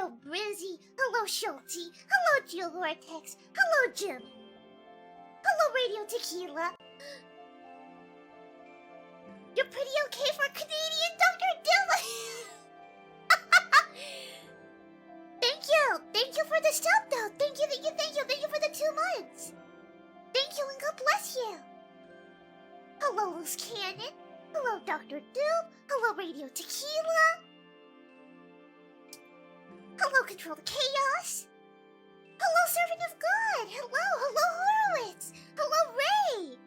Hello, Brizzy. Hello, Schultzy. Hello, Jill Vortex. Hello, Jim. Hello, Radio Tequila. You're pretty okay for Canadian Dr. Dylan. Thank you for the sub, though. Thank you for the 2 months. Thank you and God bless you. Hello, Loose Cannon. Hello, Dr. Doom. Hello, Radio Tequila. Hello, Control the Chaos. Hello, Servant of God. Hello, Horowitz. Hello, Ray.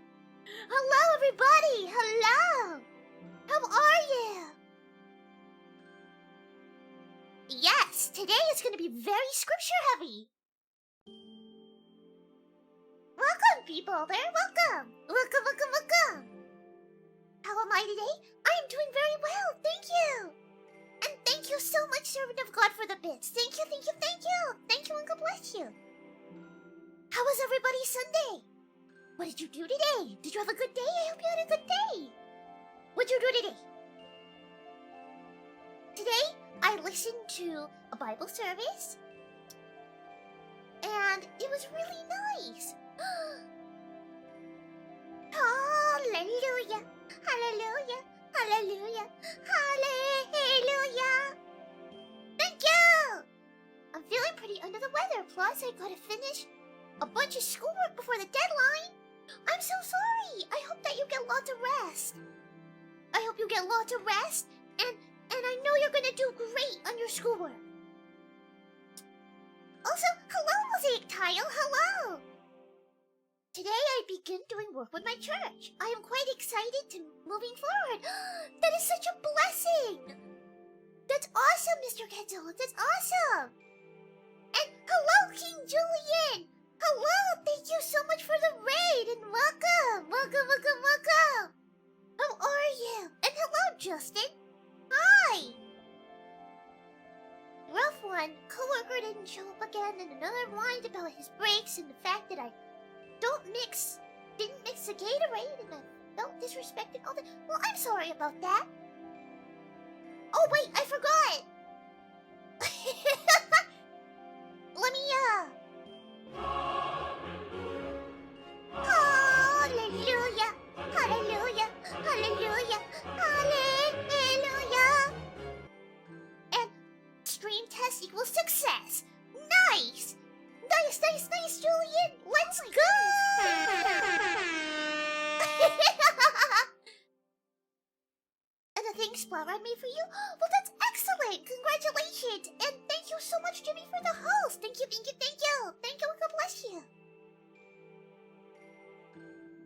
Hello, everybody. Hello. How are you? Yes, today is going to be very scripture heavy. Welcome, people there. Welcome. Welcome. How am I today? I am doing very well. Thank you. And thank you so much, Servant of God, for the bits. Thank you. Thank you, and God bless you. How was everybody's Sunday? What did you do today? Did you have a good day? I hope you had a good day. What'd you do today? Today, I listened to a Bible service, and it was really nice. Hallelujah, hallelujah, hallelujah, hallelujah. Thank you! I'm feeling pretty under the weather, plus I gotta finish a bunch of schoolwork before the deadline. I'm so sorry. I hope that you get lots of rest. And I know you're gonna do great on your schoolwork. Also, hello, Mosaic Tile, hello! Today I begin doing work with my church. I am quite excited to moving forward. That is such a blessing! That's awesome, Mr. Godzilla, that's awesome! And hello, King Julian! Hello, thank you so much for the raid, and welcome! How are you? And hello, Justin! Hi! Rough one, coworker didn't show up again, and another whined about his breaks and the fact that I didn't mix the Gatorade, and I felt disrespected all the. Well, I'm sorry about that. Oh wait, I forgot. Let me Hallelujah, hallelujah, hallelujah, hallelujah. And stream test equals success. Nice, Julian. Let's go. And the thing Splat I made for you? Well, that's excellent. Congratulations. And thank you so much, Jimmy, for the host. Thank you. Thank you, and God bless you.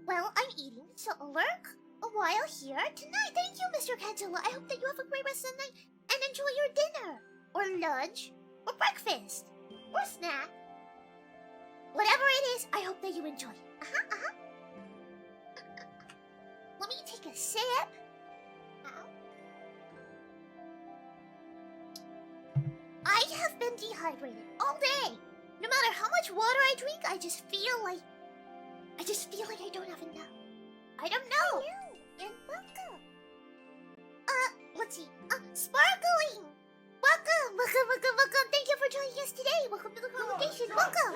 Well, I'm eating, so I'll lurk a while here tonight. Thank you, Mr. Godzilla. I hope that you have a great rest of the night and enjoy your dinner, or lunch, or breakfast, or snack. Whatever it is, I hope that you enjoy it. Let me take a sip. I have been dehydrated all day. No matter how much water I drink, I just feel like I don't have enough. I don't know. And welcome. Let's see. Sparkling. Welcome. Thank you for joining us today. Welcome to the congregation. Welcome.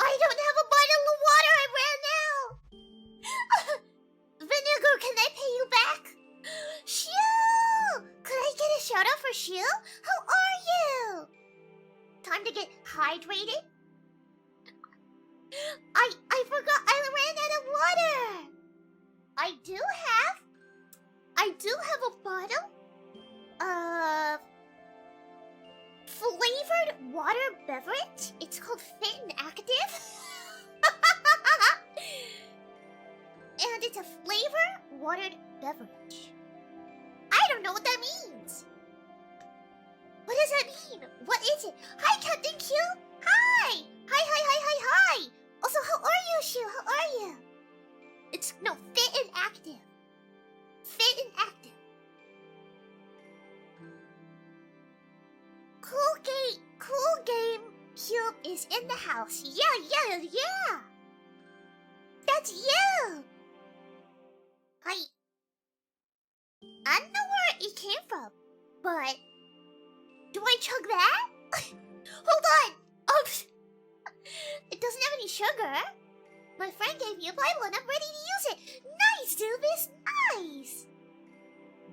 I don't have a bottle of water. I ran out. Vinegar, can I pay you back? Shoo! Could I get a shout out for Shoo? How are you? Time to get hydrated. I forgot I ran out of water. I do have a bottle of flavored water beverage. It's called Fit and Active. And it's a flavor watered beverage. I don't know what that means. What does that mean? What is it? Hi, Captain Q. Hi. Hi. Also, how are you, Shu? How are you? It's Fit and Active. Fit and Active. Cool Game Cube is in the house. Yeah. that's you! I don't know where it came from, but do I chug that? Hold on! Oh, it doesn't have any sugar. My friend gave me a Bible and I'm ready to use it. Nice, Dubis, nice!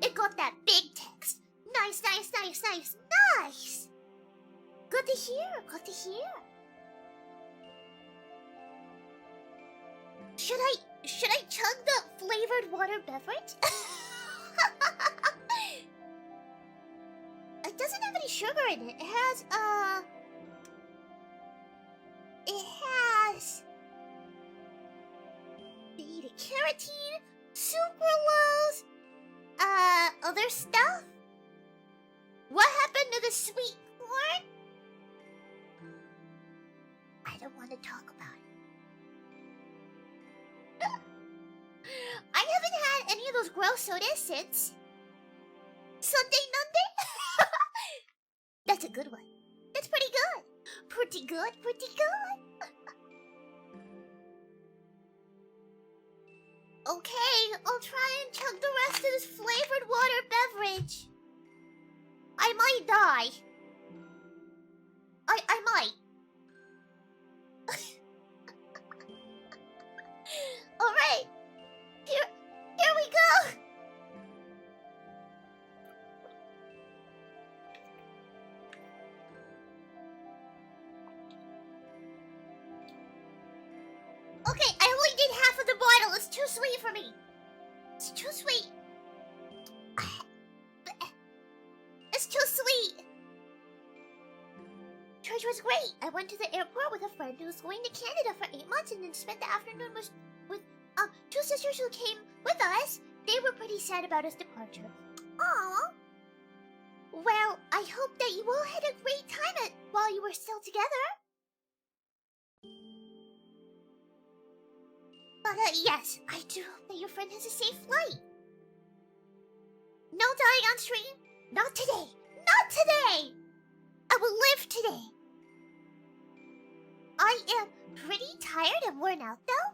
It got that big text. Nice, nice, nice, nice, nice! Good to hear, good to hear. Should I chug the flavored water beverage? It doesn't have any sugar in it. It has beta carotene, sucralose, other stuff. What happened to the sweet corn? I don't want to talk about it. I haven't had any of those gross sodas since Sunday Nunday. That's a good one. That's pretty good. Pretty good, pretty good. Okay, I'll try and chug the rest of this flavored water beverage. I might die. I might. Alright. Here we go. Okay, I only did half of the bottle. It's too sweet for me. It's too sweet. It's too sweet. Church was great. I went to the airport with a friend who was going to Canada for 8 months and then spent the afternoon with two sisters who came with us. They were pretty sad about his departure. Aww. Well, I hope that you all had a great time while you were still together. But yes, I do hope that your friend has a safe flight. No dying on stream. Not today. Not today. I will live today. I am pretty tired and worn out though.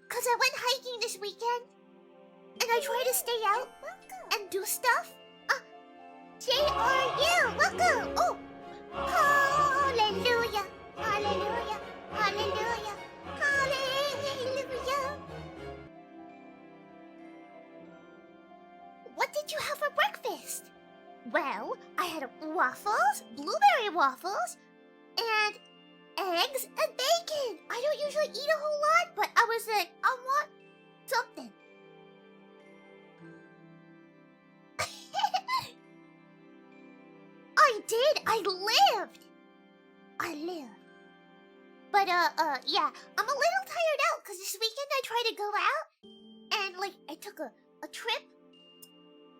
Cause I went hiking this weekend. And I try to stay out and do stuff. J.R.U. Welcome. Oh. Hallelujah. Hallelujah. Hallelujah. Hallelujah. What did you have for breakfast? Well, I had waffles, blueberry waffles, and eggs and bacon. I don't usually eat a whole lot, but I was like, I want something. I did. I lived. But, yeah, I'm a little tired out because this weekend I tried to go out and, like, I took a trip.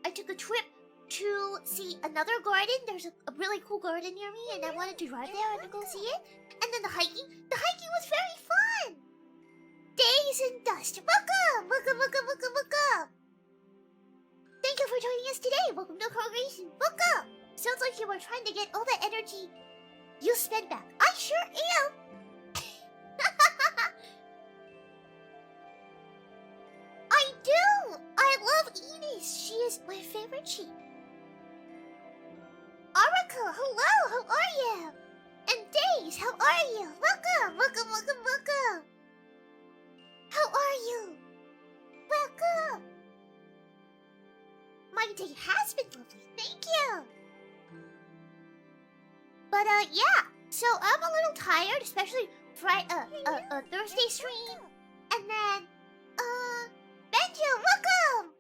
I took a trip to see another garden. There's a really cool garden near me and I wanted to drive there and go see it. And then the hiking was very fun. Days and dust. Welcome. Thank you for joining us today. Welcome to Congregation. Welcome. Sounds like you were trying to get all the energy you spent back. I sure am. I do. I love Edie. She is my favorite sheep. Oracle, hello. How are you? And Days, how are you? Welcome. How are you? Welcome. My day has been lovely. Thank you. But yeah. So I'm a little tired, especially Thursday stream. And then Benjo, welcome.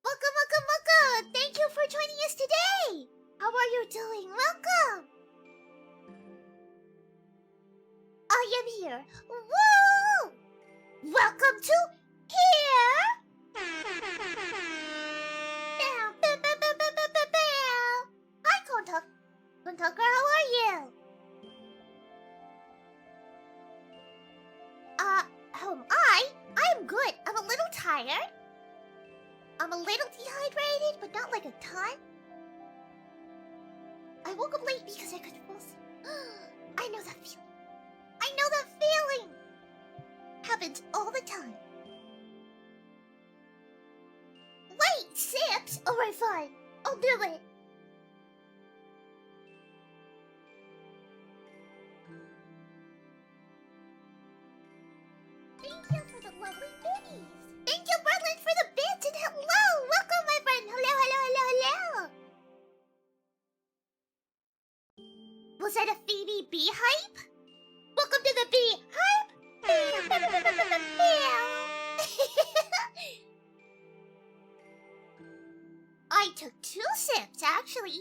Welcome. Thank you for joining us today. How are you doing? Welcome. I am here. Woo! Welcome to here. Hi, Kontak. Kontaker, how are you? How am I? I'm good. I'm a little tired. I'm a little dehydrated, but not like a ton. I woke up late because I couldn't fall asleep. I know that feeling. Happens all the time. Wait, sips? Alright, fine. I'll do it. Thank you for the lovely biddies. Thank you, Berlin, for the bits, and hello! Welcome, my friend. Hello, hello, hello, hello. Was that a Phoebe bee hype? Welcome to the bee hype. I took 2 sips, actually.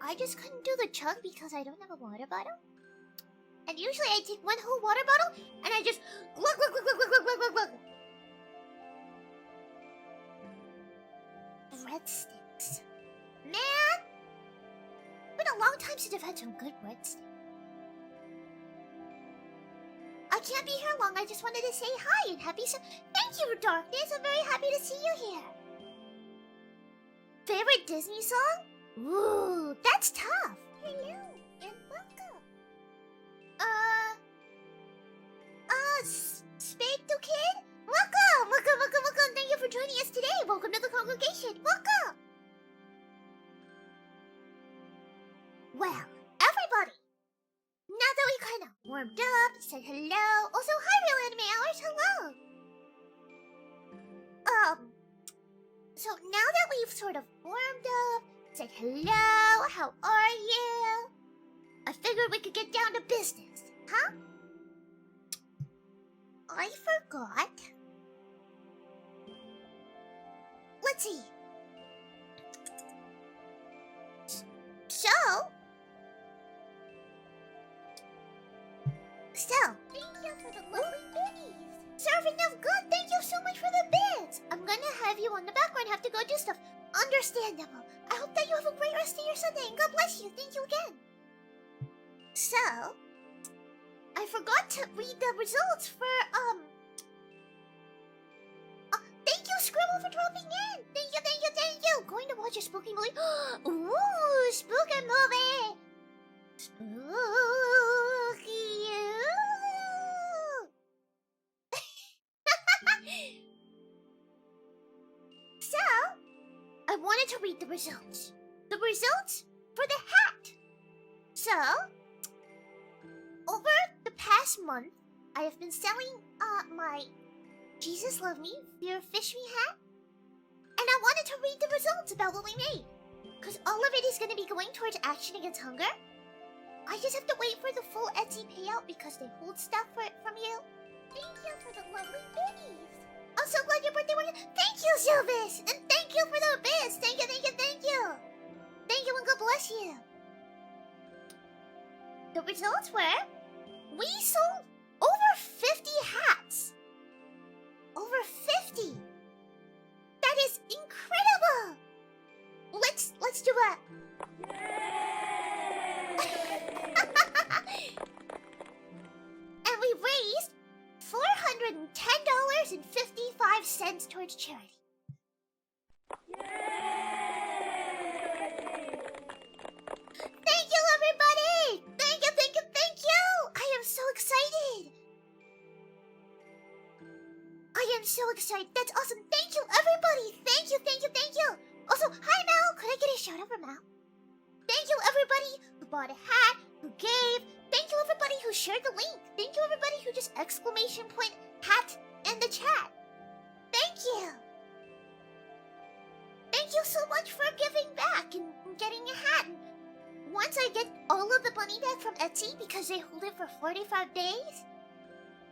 I just couldn't do the chug because I don't have a water bottle. And usually I take 1 whole water bottle and I just glug glug glug glug glug glug glug glug. Breadsticks. Man! Been a long time since I've had some good breadsticks. I can't be here long. I just wanted to say hi and happy Thank you, Darkness. I'm very happy to see you here. Favorite Disney song? Ooh, that's tough. Hello and welcome. Spade to Kid? Welcome, welcome, welcome, welcome. Thank you for joining us today. Welcome to the congregation. Welcome. Well, everybody. Now that we kind of warmed up, said hello. Also, hi, Real Anime Hours. Hello. So now that we've sort of warmed up, said hello, how are you? I figured we could get down to business, huh? I forgot. Let's see. So, thank you for the lovely biddies. Servant of God, thank you so much for the bits. I'm gonna have you on the background, have to go do stuff. Understandable. I hope that you have a great rest of your Sunday, and God bless you. Thank you again. So, I forgot to read the results for, thank you, Scribble, for dropping in. Thank you, thank you, thank you. Going to watch a spooky movie. Ooh, spooky movie. Spooky. So, I wanted to read the results. The results for the hat. So, over the past month, I have been selling my Jesus Love Me, Fear Fish Me hat. And I wanted to read the results about what we made. Because all of it is going to be going towards Action Against Hunger. I just have to wait for the full Etsy payout because they hold stuff for it from you. Thank you for the lovely biddies. I'm so glad your birthday was. Thank you, Sylvis! And thank you for the bits! Thank you, thank you, thank you! Thank you and God bless you! The results were... we sold over 50 hats! Over 50! That is incredible! Let's do a... And we raised $410.55 towards charity. Thank you, everybody! Thank you, thank you, thank you! I am so excited! I am so excited. That's awesome. Thank you, everybody! Thank you, thank you, thank you! Also, hi, Mel! Could I get a shout out from Mel? Thank you, everybody who bought a hat, who gave. Thank you, everybody who shared the link. Thank you, everybody who just exclamation point hat in the chat. Thank you. Thank you so much for giving back and getting a hat. And once I get all of the money back from Etsy, because they hold it for 45 days,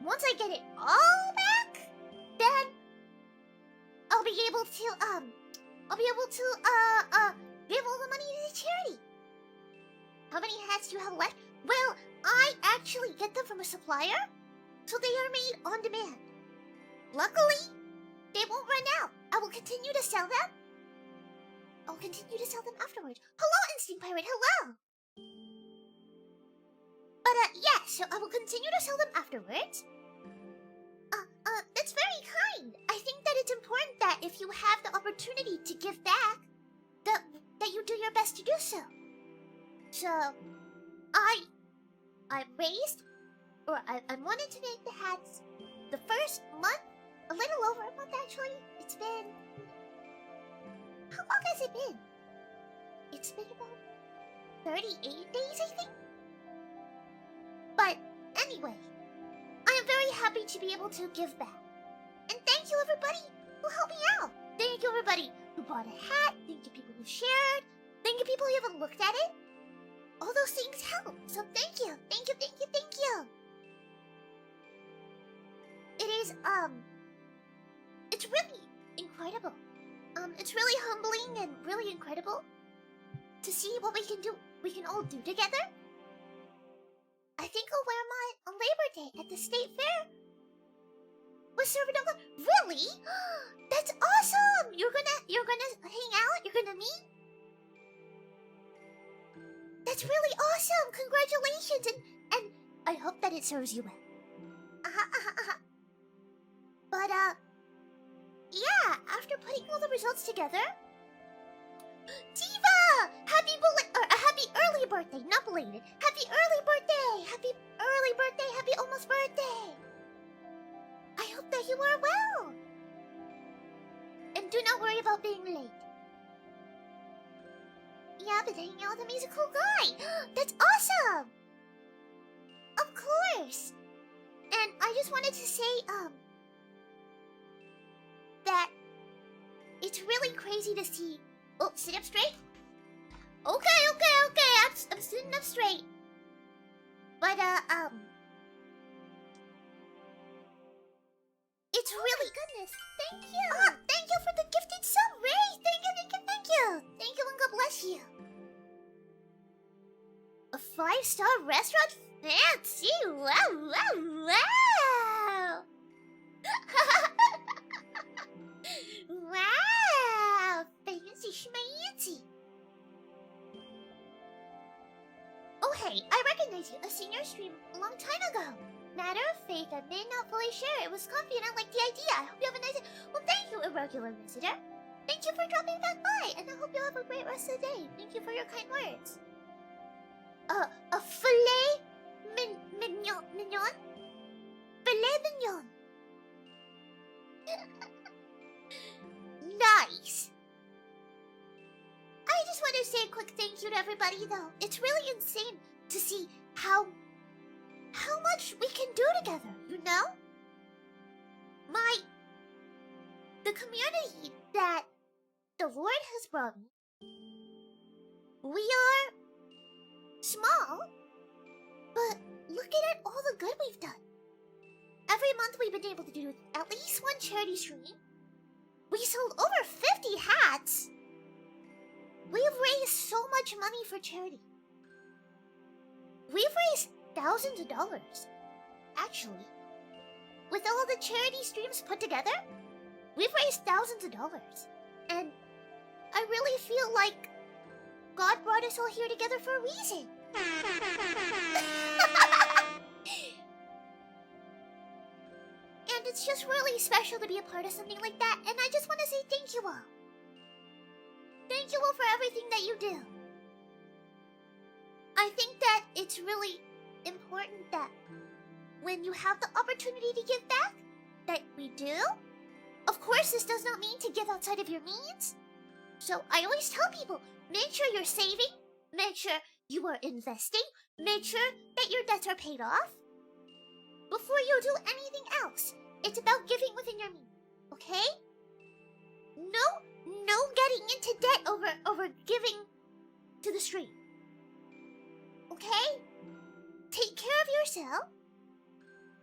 once I get it all back, then I'll be able to, give all the money to the charity. How many hats do you have left? Well, I actually get them from a supplier, so they are made on demand. Luckily, they won't run out. I will continue to sell them. I'll continue to sell them afterwards. Hello, Instinct Pirate, hello! But, yeah, so I will continue to sell them afterwards. That's very kind. I think that it's important that if you have the opportunity to give back, that you do your best to do so. So, I raised I wanted to make the hats the first month, a little over a month actually. It's been... How long has it been? It's been about 38 days, I think? But anyway, I am very happy to be able to give back. And thank you everybody who helped me out. Thank you everybody who bought a hat. Thank you people who shared. Thank you people who even looked at it. All those things help. So thank you. Thank you, thank you, thank you. It is, it's really incredible. It's really humbling and really incredible to see what we can all do together. I think I'll wear mine on Labor Day at the State Fair. With Servadonga. Really? That's awesome! You're gonna hang out? You're gonna meet? That's really awesome! Congratulations! And I hope that it serves you well. But, yeah, after putting all the results together... Diva! Happy early birthday, not belated. Happy early birthday! Happy early birthday, happy almost birthday! I hope that you are well! And do not worry about being late. Yeah, but hanging out with him, he's a cool guy! That's awesome! Of course! And I just wanted to say, that it's really crazy to see... Oh, sit up straight? Okay. I'm sitting up straight. But, it's really... goodness, thank you! Thank you for the gifted sub, Ray! Thank you! Thank you and God bless you! A 5-star restaurant? Fancy! Wow! Wow! Fancy schmancy! Oh hey, I recognize you. I seen your stream a long time ago. Matter of faith, I may not fully share it. It was comfy and I like the idea. I hope you have a nice day. Well, thank you, irregular visitor. Thank you for dropping back by, and I hope you have a great rest of the day. Thank you for your kind words. A filet mignon? Filet mignon. Nice. I just want to say a quick thank you to everybody, though. It's really insane to see how much we can do together, you know? The community that the Lord has brought me, we are small, but look at all the good we've done. Every month we've been able to do at least one charity stream. We sold over 50 hats. We've raised so much money for charity. We've raised thousands of dollars. Actually, with all the charity streams put together, we've raised thousands of dollars. And I really feel like God brought us all here together for a reason. And it's just really special to be a part of something like that, and I just want to say thank you all. Thank you all for everything that you do. I think that it's really important that when you have the opportunity to give back, that we do. Of course, this does not mean to give outside of your means. So I always tell people, make sure you're saving, make sure you are investing, make sure that your debts are paid off. Before you do anything else, it's about giving within your means, okay? No getting into debt over giving to the stream. Okay? Take care of yourself.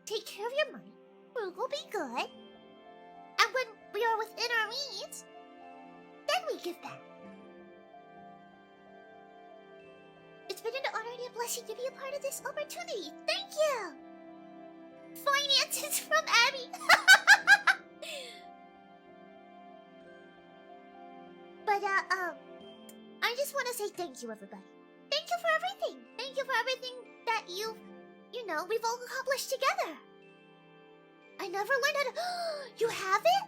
Take care of your money. Frugal, be good. And when we are within our means, then we give back. It's been an honor and a blessing to be a part of this opportunity. Thank you! Finances from Abby. But, I just want to say thank you, everybody. Thank you for everything. Thank you for everything that we've all accomplished together. I never learned how to... You have it?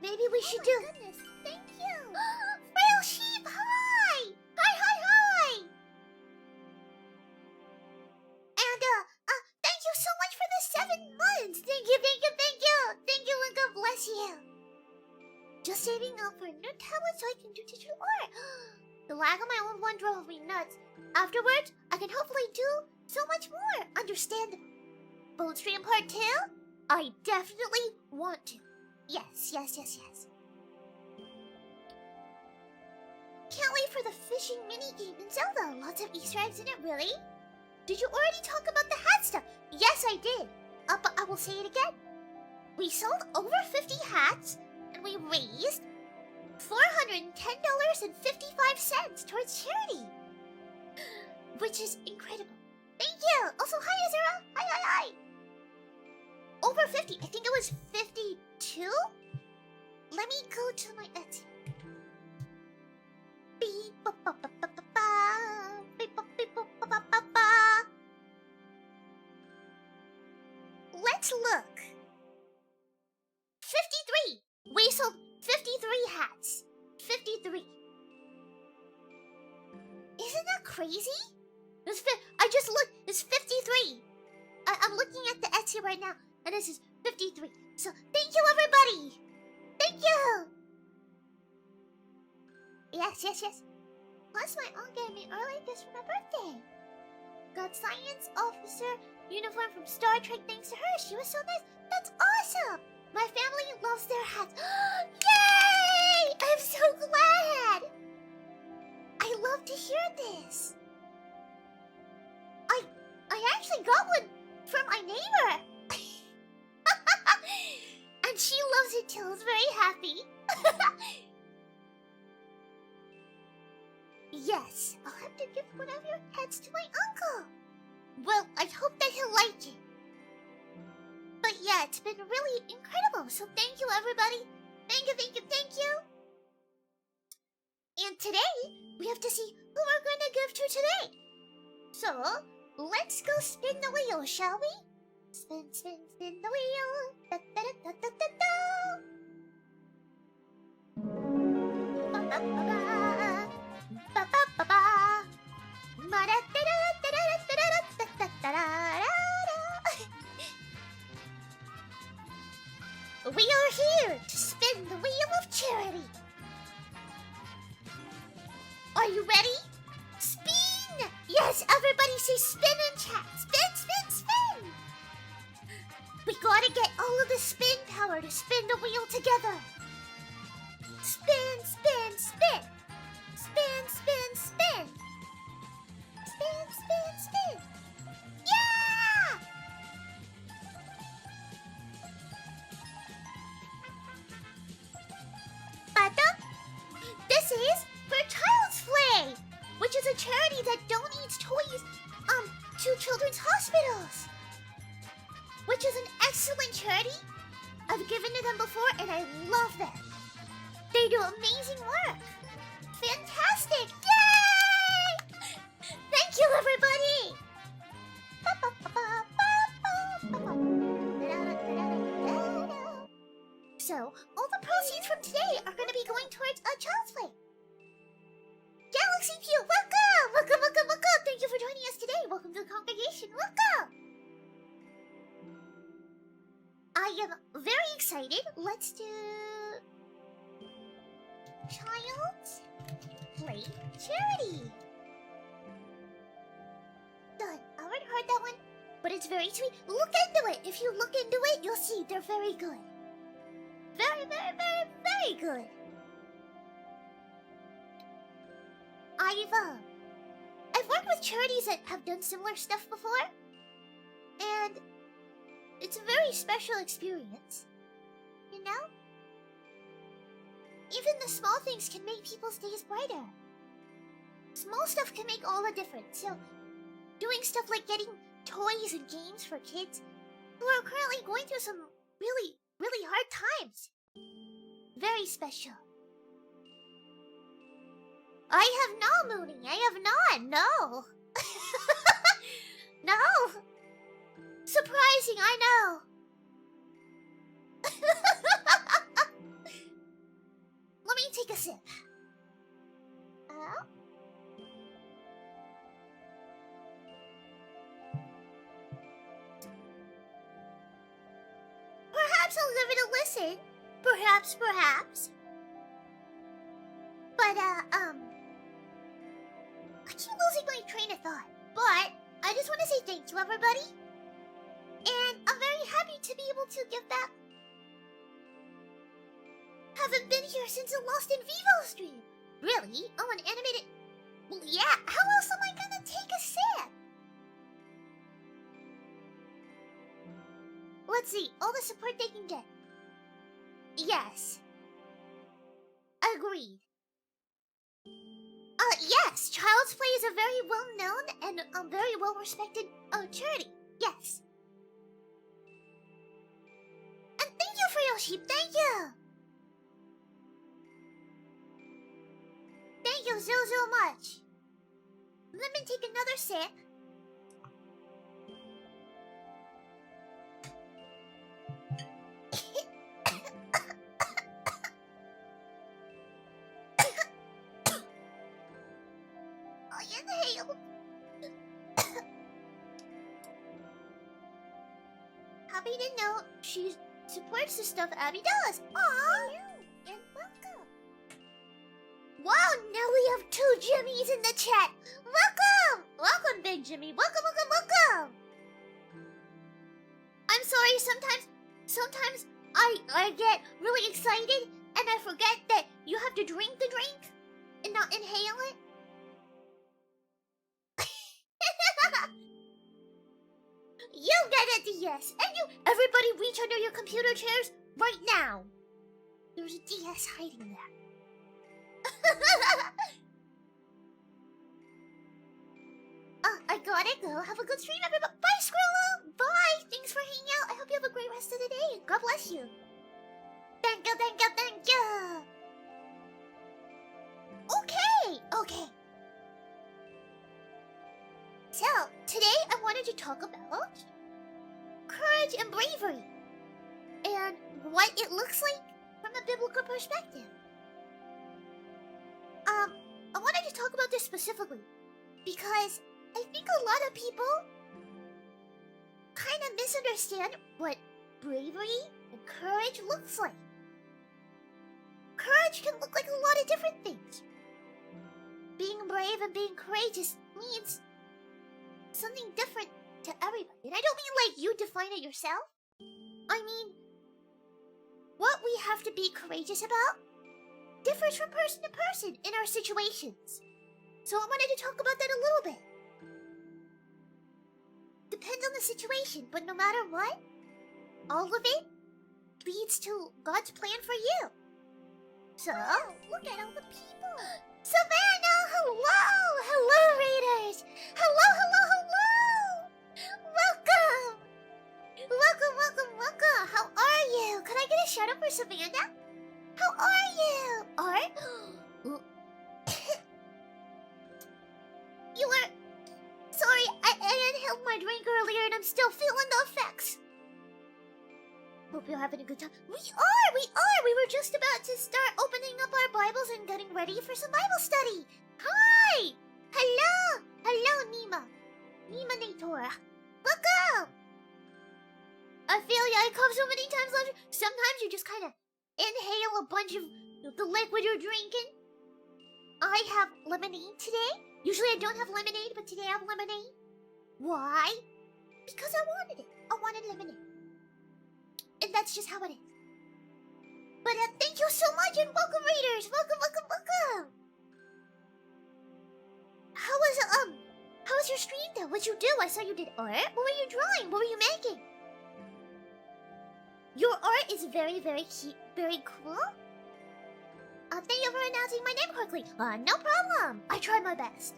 Maybe we should do... Goodness, thank you. Frail Sheep, hi! Hi! And, Just saving up for a new tablet so I can do digital art. The lag on my own one drove me nuts. Afterwards, I can hopefully do so much more. Understandable. Boat stream part 2? I definitely want to. Yes. Can't wait for the fishing minigame in Zelda. Lots of Easter eggs in it, really? Did you already talk about the hat stuff? Yes, I did. But I will say it again. We sold over 50 hats, and we raised $410.55 towards charity. Which is incredible. Thank you! Also, hi, Azura! Hi! Over 50. I think it was 52? Let me go to my Etsy. Let's look. 53! We sold 53 hats. 53. Isn't that crazy? I just looked. It's 53. I'm looking at the Etsy right now, and this is 53. So thank you, everybody. Thank you. Yes. Plus, my aunt gave me early gifts for my birthday. Got science officer uniform from Star Trek thanks to her. She was so nice. That's awesome. My family loves their hats. Yay! I'm so glad. I love to hear this. I actually got one from my neighbor. And she loves it too. I was very happy. Yes, I'll have to give one of your hats to my uncle. Well, I hope that he'll like it. But yeah, it's been really incredible. So thank you, everybody. Thank you. And today, we have to see who we're going to give to today. So, let's go spin the wheel, shall we? Spin the wheel. Da, da, da, da, da, da. Ba, ba, ba, ba. Ba, ba, ba, ba. Ma, da, da, da, da, da, da, da, da, da, da, da. We are here to spin the wheel of charity. Are you ready? Spin! Yes, everybody say spin in chat. Spin! We gotta get all of the spin power to spin the wheel together. Spin! Spin! Yeah! Bada? This is for Child's Play, which is a charity that donates toys to children's hospitals. Which is an excellent charity. I've given to them before and I love them. They do amazing work. Fantastic! Yay! Thank you, everybody! So, all the proceeds from today are going to be going towards a Child's Play. Galaxy Pew, welcome! Welcome! Thank you for joining us today. Welcome to the congregation. Welcome! I am very excited. Let's do Child's Play Charity. Done. I already heard that one, but it's very sweet. Look into it. If you look into it, you'll see they're very good. Very good. I've worked with charities that have done similar stuff before, and it's a very special experience, you know? Even the small things can make people's days brighter. Small stuff can make all the difference, so doing stuff like getting toys and games for kids who are currently going through some really hard times. Very special. I have no, Mooney. I have not, no. No. Surprising, I know. Let me take a sip. Perhaps I'll give it a listen. Perhaps. But, I keep losing my train of thought. But, I just want to say thank you, everybody. And I'm very happy to be able to give back. Haven't been here since the Lost in Vivo stream. Really? Oh, an animated... Well, yeah, how else am I gonna take a sip? Let's see, all the support they can get. Yes. Agreed. Yes, Child's Play is a very well-known and very well-respected charity. Yes. And thank you for your sheep, thank you! Thank you so much. Let me take another sip. I inhale. Happy to know she supports the stuff Abby does. Aww. And welcome. Wow, now we have 2 Jimmies in the chat. Welcome! Welcome, Big Jimmy. Welcome. I'm sorry, sometimes I get really excited and I forget that you have to drink the drink and not inhale it. You get a DS, and everybody reach under your computer chairs right now. There's a DS hiding there. I gotta go. Have a good stream, everybody. Bye, Squirrel. Bye. Thanks for hanging out. I hope you have a great rest of the day. God bless you. Thank you. Okay. So, today I wanted to talk about courage and bravery and what it looks like from a biblical perspective. I wanted to talk about this specifically because I think a lot of people kind of misunderstand what bravery and courage looks like. Courage can look like a lot of different things. Being brave and being courageous means something different to everybody. And I don't mean like you define it yourself. I mean, what we have to be courageous about differs from person to person in our situations. So I wanted to talk about that a little bit. Depends on the situation, but no matter what, all of it leads to God's plan for you. So, look at all the people. Savannah, hello! Hello, Raiders! Hello! Welcome! How are you? Could I get a shout out for Savannah? How are you? You were... Sorry, I inhaled my drink earlier and I'm still feeling the effects. Hope you're having a good time. We are! We were just about to start opening up our Bibles and getting ready for some Bible study. Hi! Hello, Nima. Nima-nator. Welcome! I feel ya, I coughed so many times last year. Sometimes you just kind of inhale a bunch of the liquid you're drinking. I have lemonade today. Usually I don't have lemonade, but today I have lemonade. Why? Because I wanted it. I wanted lemonade. And that's just how it is. But thank you so much and welcome, Raiders. Welcome. How was your stream though? What'd you do? I saw you did art. What were you drawing? What were you making? Your art is very, very cute, very cool. Thank you for announcing my name quickly. No problem. I try my best.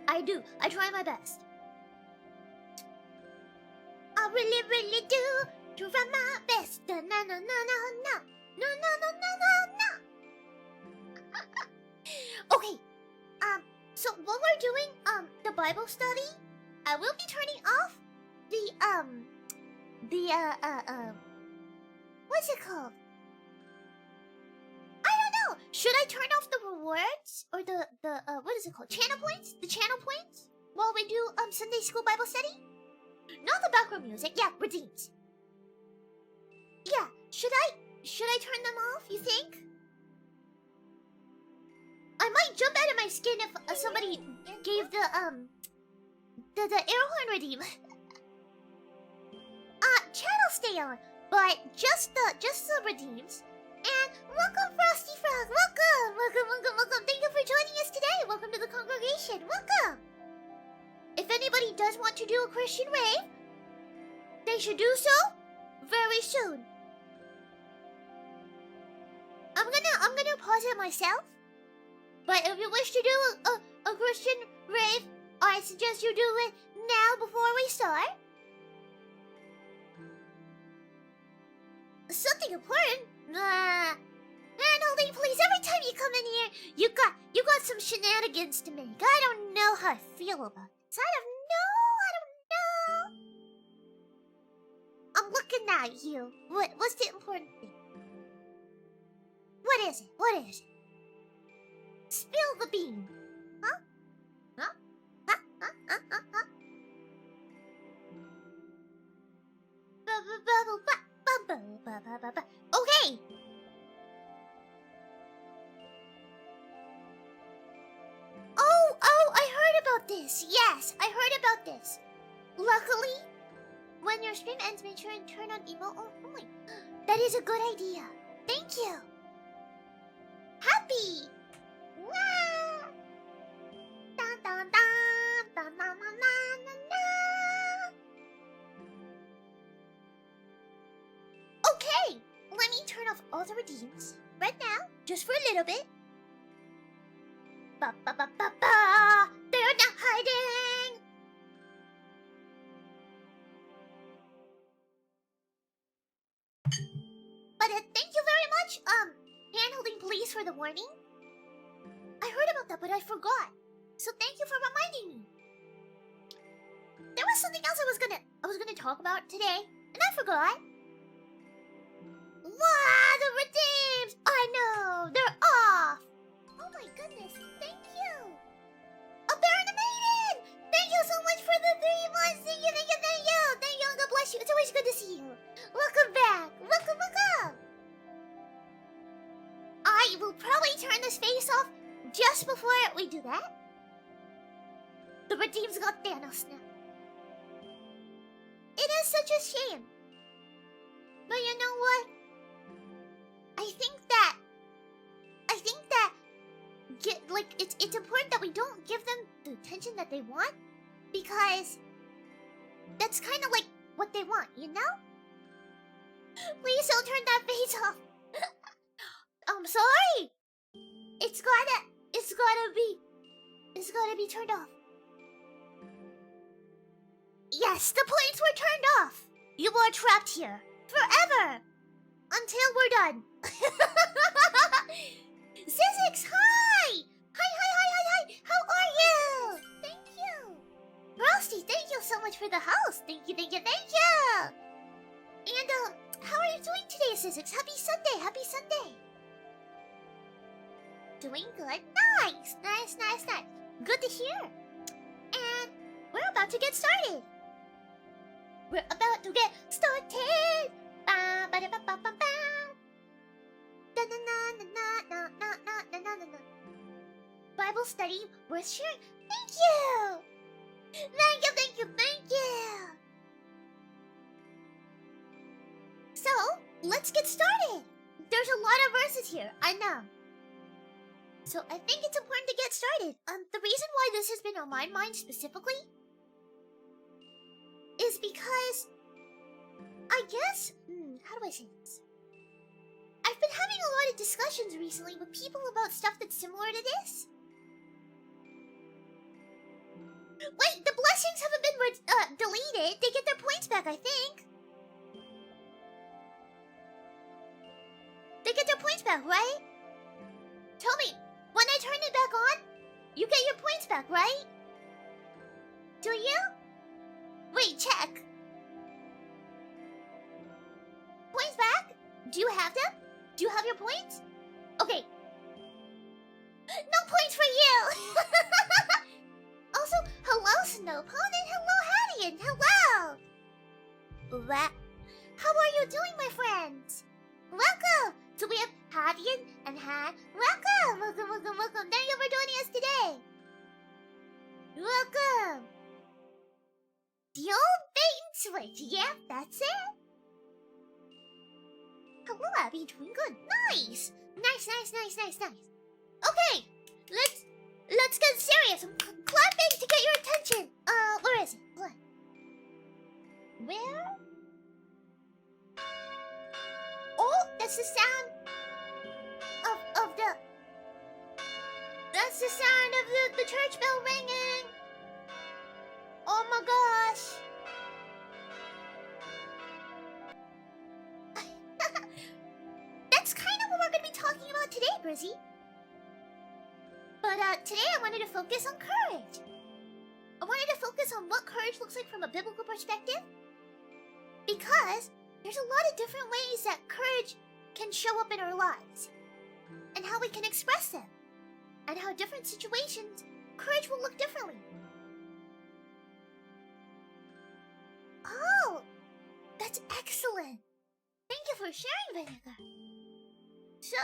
I do. I try my best. I really do. Try my best. No. Okay. So while we're doing the Bible study, I will be turning off the what's it called? I don't know. Should I turn off the rewards or the what is it called? Channel points? The channel points while we do Sunday school Bible study? Not the background music. Yeah, redeems. Yeah. Should I turn them off? You think? I might jump out of my skin if somebody gave the air horn redeem. Chat'll stay on, but just the redeems. And welcome, Frosty Frog. Welcome. Thank you for joining us today. Welcome to the congregation. Welcome. If anybody does want to do a Christian rave, they should do so very soon. I'm gonna pause it myself. But if you wish to do a Christian rave, I suggest you do it now before we start. Something important. Handholding, please. Every time you come in here, you got some shenanigans to make. I don't know how I feel about this. I don't know. I'm looking at you. What's the important thing? What is it? Spill the bean. Huh? Okay. Oh, I heard about this. Yes, I heard about this. Luckily, when your stream ends, make sure and turn on emote only. That is a good idea. Thank you. Happy. Wow. Dun, dun, dun, dun, dun, dun, dun, dun. Okay, let me turn off all the redeems right now, just for a little bit. Ba ba ba ba ba. They're not hiding. But thank you very much, handholding police for the warning. I heard about that, but I forgot. So thank you for reminding me. There was something else I was gonna talk about today, and I forgot. Wow, the redeems! I know, they're off. Oh my goodness, thank you. A Baron and a Maiden! Thank you so much for the 3 months. Thank you. Thank you, and God bless you. It's always good to see you. Welcome back. Welcome. I will probably turn this face off just before we do that. The redeems got Thanos now. It is such a shame. But you know what? I think that it's important that we don't give them the attention that they want, because that's kind of like what they want, you know? Please don't turn that face off. I'm sorry. It's gotta be turned off. Yes, the plates were turned off. You are trapped here forever until we're done. Sizzix, hi! Hi! How are you? Thank you. Frosty, thank you so much for the house. Thank you. And how are you doing today, Sizzix? Happy Sunday. Doing good. Nice. Good to hear. And we're about to get started. Bible study worth sharing. Thank you. So, let's get started. There's a lot of verses here, I know. So I think it's important to get started. The reason why this has been on my mind specifically is because I guess, how do I say this? I've been having a lot of discussions recently with people about stuff that's similar to this. Wait, the blessings haven't been deleted. They get their points back, I think. They get their points back, right? Tell me, when I turn it back on, you get your points back, right? Do you? Wait, check. Points back? Do you have them? Do you have your points? Okay. No points for you! Also, hello, Snowpon, hello, Hattie, hello! What? How are you doing, my friends? Welcome! So we have Hattie and Han. Welcome! Thank you for Welcome! The old bait and switch, yeah, that's it. Hello, Abby, doing good. Nice! Nice. Okay, let's get serious. I'm clapping to get your attention. Where is it? What? Where? Oh, that's the sound of the... That's the sound of the church bell ringing. Oh my gosh. That's kind of what we're going to be talking about today, Brizzy. But today I wanted to focus on courage. I wanted to focus on what courage looks like from a biblical perspective. Because there's a lot of different ways that courage can show up in our lives. And how we can express them. And how different situations, courage will look differently. Oh, that's excellent. Thank you for sharing, Vinegar. So,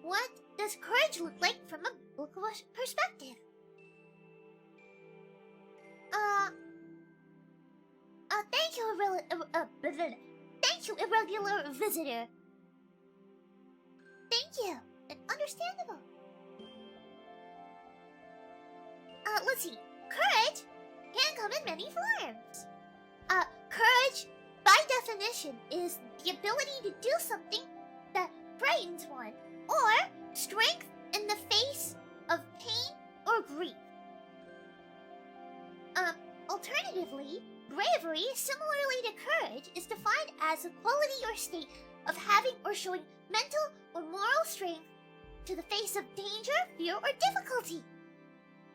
what does courage look like from a biblical perspective? Thank you, irregular visitor. Thank you. Understandable. Let's see. Courage can come in many forms. Courage, by definition, is the ability to do something that frightens one, or strength in the face of pain or grief. Alternatively, bravery, similarly to courage, is defined as a quality or state of having or showing mental or moral strength to the face of danger, fear, or difficulty.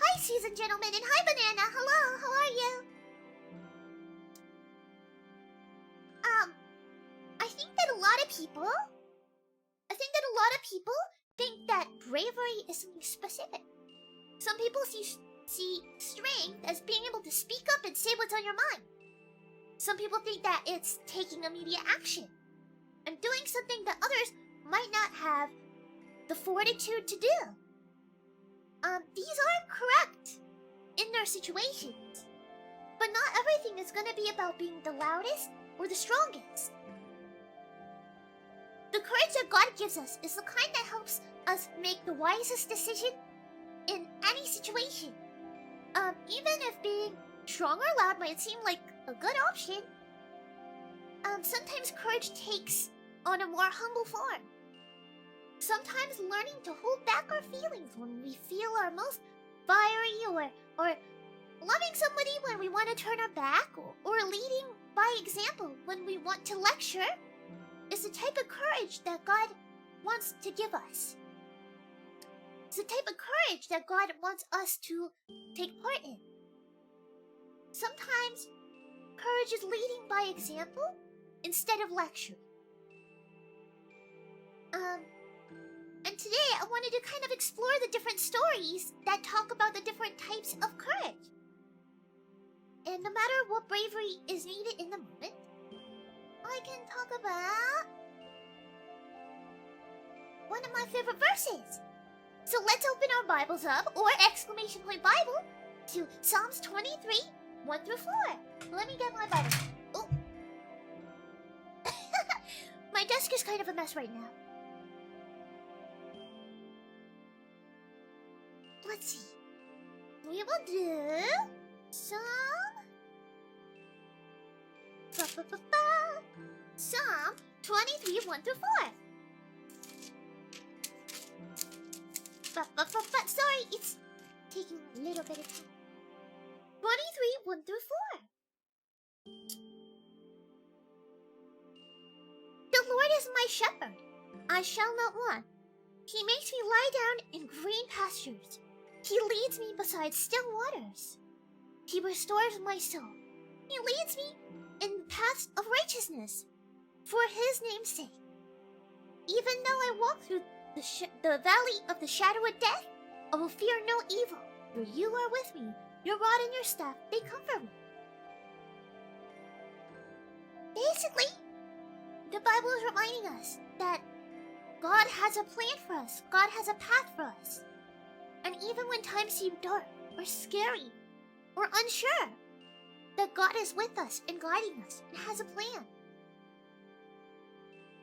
Hi, seasoned gentlemen, and hi, Banana. Hello, how are you? I think that a lot of people think that bravery is something specific. Some people see strength as being able to speak up and say what's on your mind. Some people think that it's taking immediate action and doing something that others might not have the fortitude to do. These are correct in their situations, but not everything is going to be about being the loudest or the strongest. The courage that God gives us is the kind that helps us make the wisest decision in any situation. Even if being strong or loud might seem like a good option, sometimes courage takes on a more humble form. Sometimes learning to hold back our feelings when we feel our most fiery, or loving somebody when we want to turn our back, or leading by example when we want to lecture, is the type of courage that God wants to give us. It's the type of courage that God wants us to take part in. Sometimes courage is leading by example instead of lecture. And today I wanted to kind of explore the different stories that talk about the different types of courage. And no matter what bravery is needed in the moment, I can talk about one of my favorite verses. So let's open our Bibles up, or exclamation point Bible, to Psalms 23, 1 through 4. Let me get my Bible. Oh. My desk is kind of a mess right now. Let's see. We will do some... Psalm 23, 1 through 4. Sorry, it's taking a little bit of time. 23, 1 through 4. The Lord is my shepherd. I shall not want. He makes me lie down in green pastures. He leads me beside still waters. He restores my soul. He leads me in paths of righteousness for his name's sake. Even though I walk through the valley of the shadow of death, I will fear no evil, for you are with me. Your rod and your staff, they comfort me. Basically, the Bible is reminding us that God has a plan for us. God has a path for us. And even when times seem dark or scary or unsure, that God is with us and guiding us and has a plan.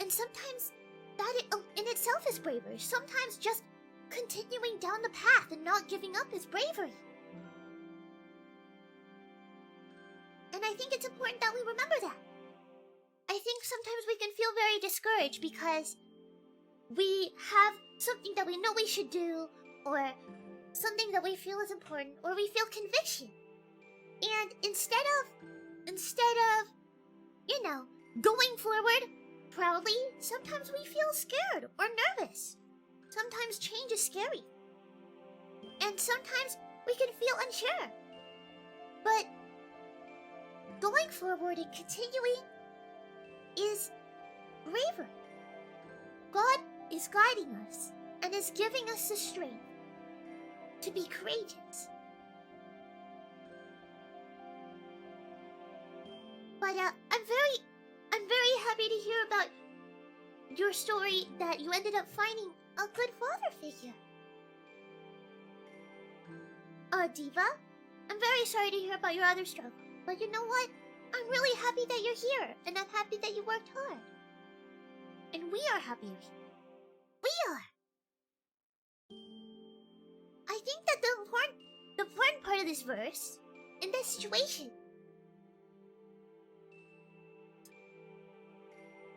And sometimes that in itself is bravery. Sometimes just continuing down the path and not giving up is bravery. And I think it's important that we remember that. I think sometimes we can feel very discouraged because we have something that we know we should do, or something that we feel is important, or we feel conviction. And instead of, you know, going forward proudly, sometimes we feel scared or nervous. Sometimes change is scary. And sometimes we can feel unsure. But going forward and continuing is bravery. God is guiding us and is giving us the strength to be courageous. But I'm very happy to hear about your story that you ended up finding a good father figure. Diva, I'm very sorry to hear about your other struggle, but you know what? I'm really happy that you're here, and I'm happy that you worked hard. And we are happy you're here. We are! I think that the important part of this verse, in this situation,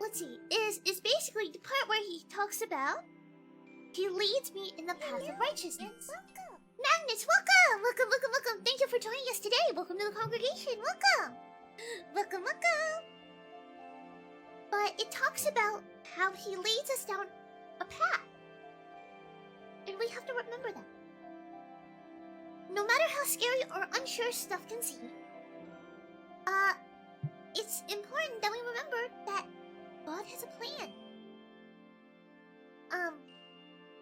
let's see, is basically the part where he talks about he leads me in the path of righteousness. Welcome. Magnus, welcome! Welcome. Thank you for joining us today. Welcome to the congregation. Welcome. Welcome. But it talks about how he leads us down a path. And we have to remember that. No matter how scary or unsure stuff can seem, it's important that we remember that God has a plan.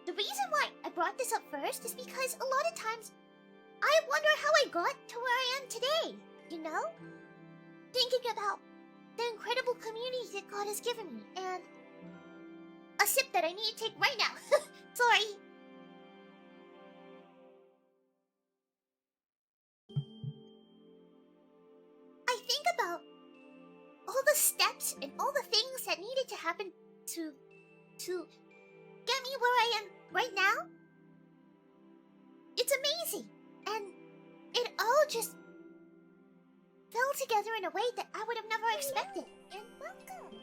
The reason why I brought this up first is because a lot of times I wonder how I got to where I am today, you know? Thinking about the incredible community that God has given me, and a sip that I need to take right now. Sorry. I think about all the steps and all the things that needed to happen to get me where I am right now. It's amazing, and it all just fell together in a way that I would have never expected. And welcome.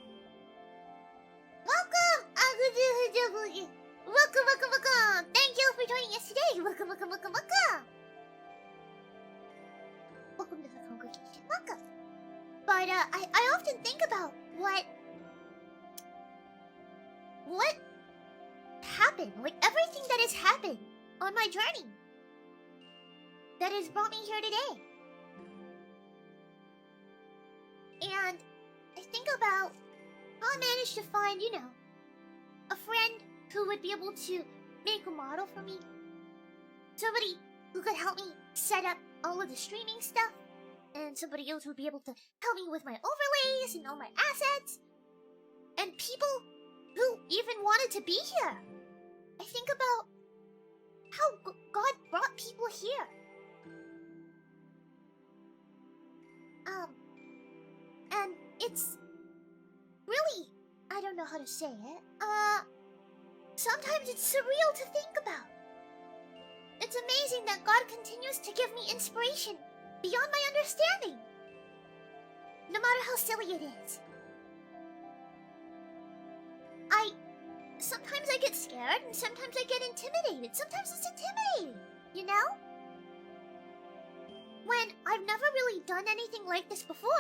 Welcome. Thank you for joining us today. Welcome. Welcome to the congregation. Welcome. But I often think about what happened, like everything that has happened on my journey that has brought me here today. And I think about how I managed to find, you know, a friend who would be able to make a model for me. Somebody who could help me set up all of the streaming stuff. And somebody else would be able to help me with my overlays and all my assets. And people who even wanted to be here. I think about how God brought people here. And it's really, I don't know how to say it. Sometimes it's surreal to think about. It's amazing that God continues to give me inspiration beyond my understanding. No matter how silly it is. Sometimes I get scared, and sometimes I get intimidated. Sometimes it's intimidating, you know? When I've never really done anything like this before,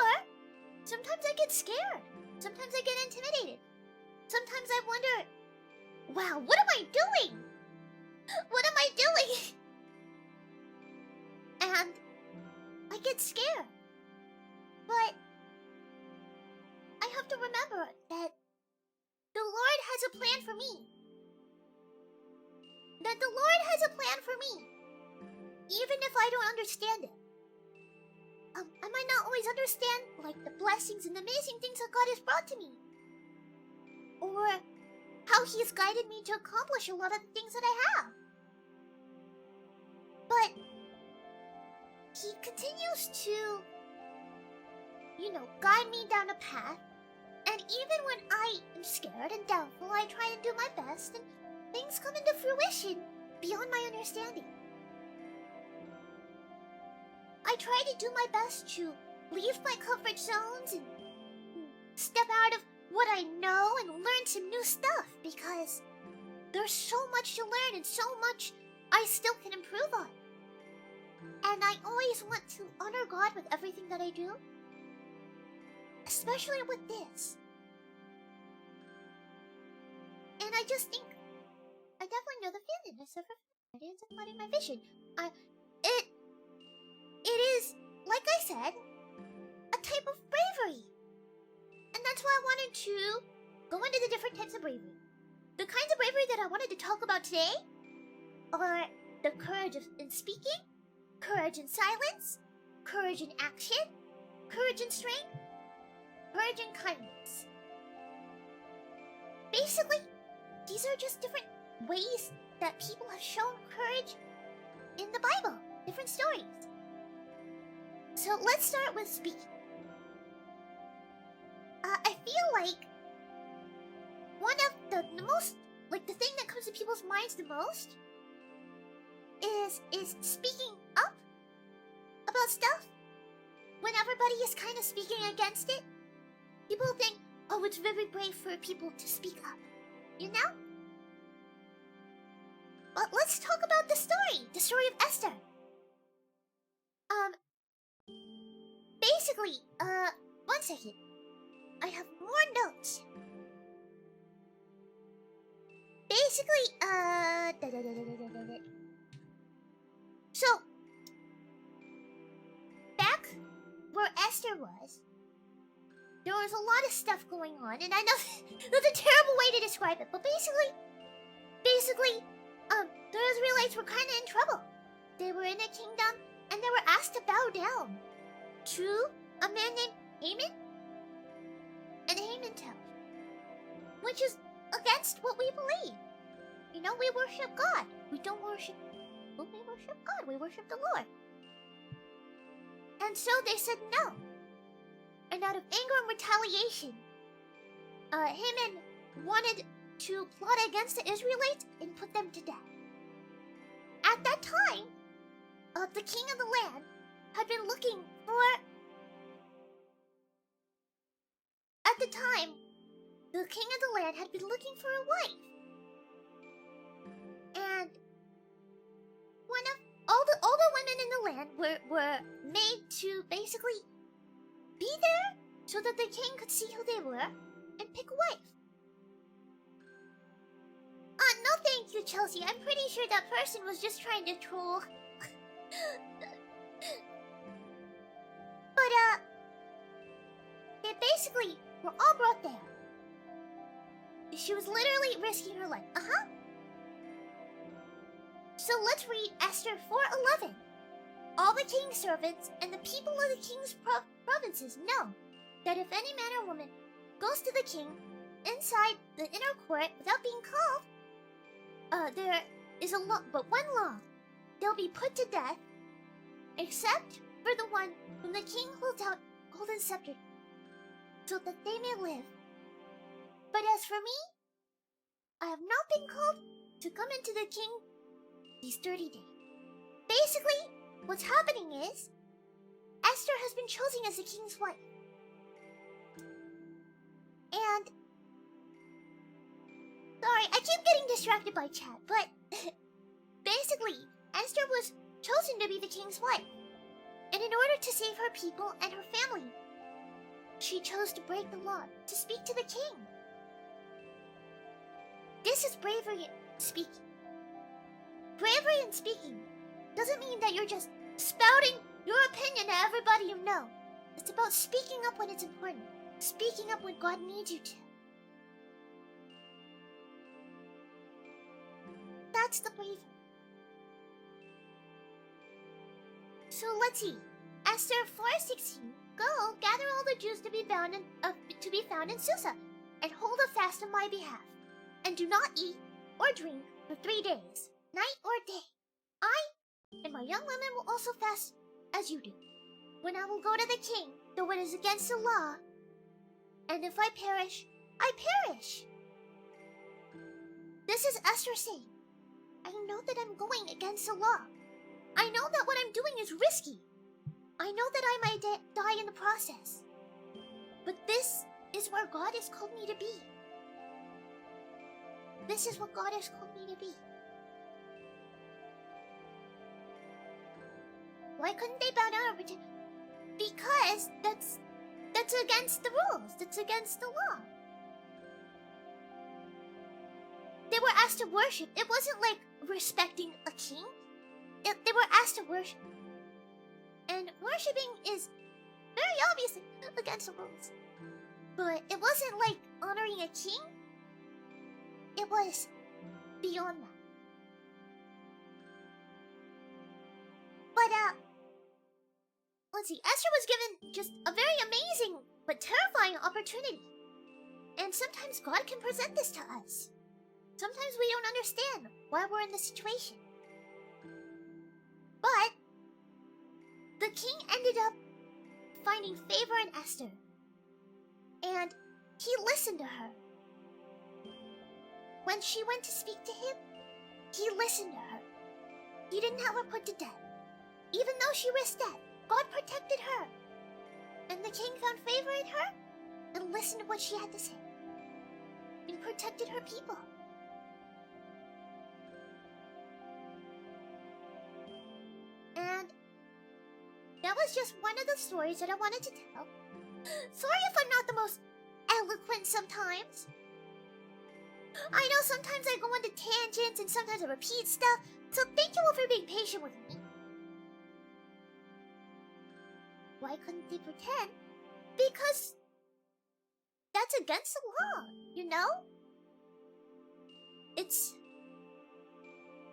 sometimes I get scared. Sometimes I get intimidated. Sometimes I wonder, wow, what am I doing? What am I doing? And I get scared. But I have to remember that the Lord has a plan for me. That the Lord has a plan for me. Even if I don't understand it. I might not always understand, like, the blessings and amazing things that God has brought to me. Or how He has guided me to accomplish a lot of the things that I have. he continues to, guide me down a path. And even when I am scared and doubtful, I try and do my best, and things come into fruition beyond my understanding. I try to do my best to leave my comfort zones and step out of what I know and learn some new stuff, because there's so much to learn and so much I still can improve on. And I always want to honor God with everything that I do, especially with this. And I just think I definitely know the feeling I suffer from guardians and flooding my vision. It is, like I said, a type of bravery. And that's why I wanted to go into the different types of bravery. The kinds of bravery that I wanted to talk about today are the courage in speaking, courage in silence, courage in action, courage in strength, courage in kindness. Basically, these are just different ways that people have shown courage in the Bible, different stories. So let's start with speaking. I feel like one of the most, like, the thing that comes to people's minds the most is speaking up about stuff when everybody is kind of speaking against it. People think, oh, it's very brave for people to speak up, But let's talk about the story of Esther. Basically, one second. I have more notes. Basically, So, back where Esther was, there was a lot of stuff going on, and I know that's a terrible way to describe it, but basically, the Israelites were kind of in trouble. They were in a kingdom, and they were asked to bow down to a man named Haman and Haman Town, which is against what we believe. We worship God. We don't worship who? We worship God. We worship the Lord. And so they said no. And out of anger and retaliation, Haman wanted to plot against the Israelites and put them to death. At that time, the king of the land had been looking for... At the time, the king of the land had been looking for a wife. And all the women in the land were made to basically be there so that the king could see who they were and pick a wife. No thank you, Chelsea. I'm pretty sure that person was just trying to troll. But, they basically were all brought there. She was literally risking her life. So let's read Esther 4:11. All the king's servants and the people of the king's provinces know that if any man or woman goes to the king inside the inner court without being called, there is a law, but one law: they'll be put to death, except for the one whom the king holds out golden scepter, so that they may live. But as for me, I have not been called to come into the king these 30 days. Basically, what's happening is Esther has been chosen as the king's wife. And sorry, I keep getting distracted by chat, but basically, Esther was chosen to be the king's wife. And in order to save her people and her family, she chose to break the law to speak to the king. This is bravery in speaking. Bravery in speaking doesn't mean that you're just spouting your opinion to everybody you know. It's about speaking up when it's important. Speaking up when God needs you to. That's the bravery. So let's see. Esther 4:16. Go, gather all the Jews to be found in Susa, and hold a fast on my behalf, and do not eat or drink for 3 days, night or day. I and my young women will also fast as you do. When I will go to the king, though it is against the law, and if I perish, I perish. This is Esther saying, I know that I'm going against the law. I know that what I'm doing is risky. I know that I might die in the process. But this is where God has called me to be. This is what God has called me to be. Why couldn't they bow down and pretend? Because that's against the rules. That's against the law. They were asked to worship. It wasn't like respecting a king. They were asked to worship. And worshiping is very obviously against the rules. But it wasn't like honoring a king. It was beyond that. But, let's see. Esther was given just a very amazing but terrifying opportunity. And sometimes God can present this to us. Sometimes we don't understand why we're in this situation. But the king ended up finding favor in Esther. And he listened to her. When she went to speak to him, he listened to her. He didn't have her put to death. Even though she risked death, God protected her. And the king found favor in her and listened to what she had to say. And protected her people. And that was just one of the stories that I wanted to tell. Sorry if I'm not the most eloquent sometimes. I know sometimes I go into tangents and sometimes I repeat stuff, so thank you all for being patient with me. Why couldn't they pretend? Because that's against the law, you know? It's...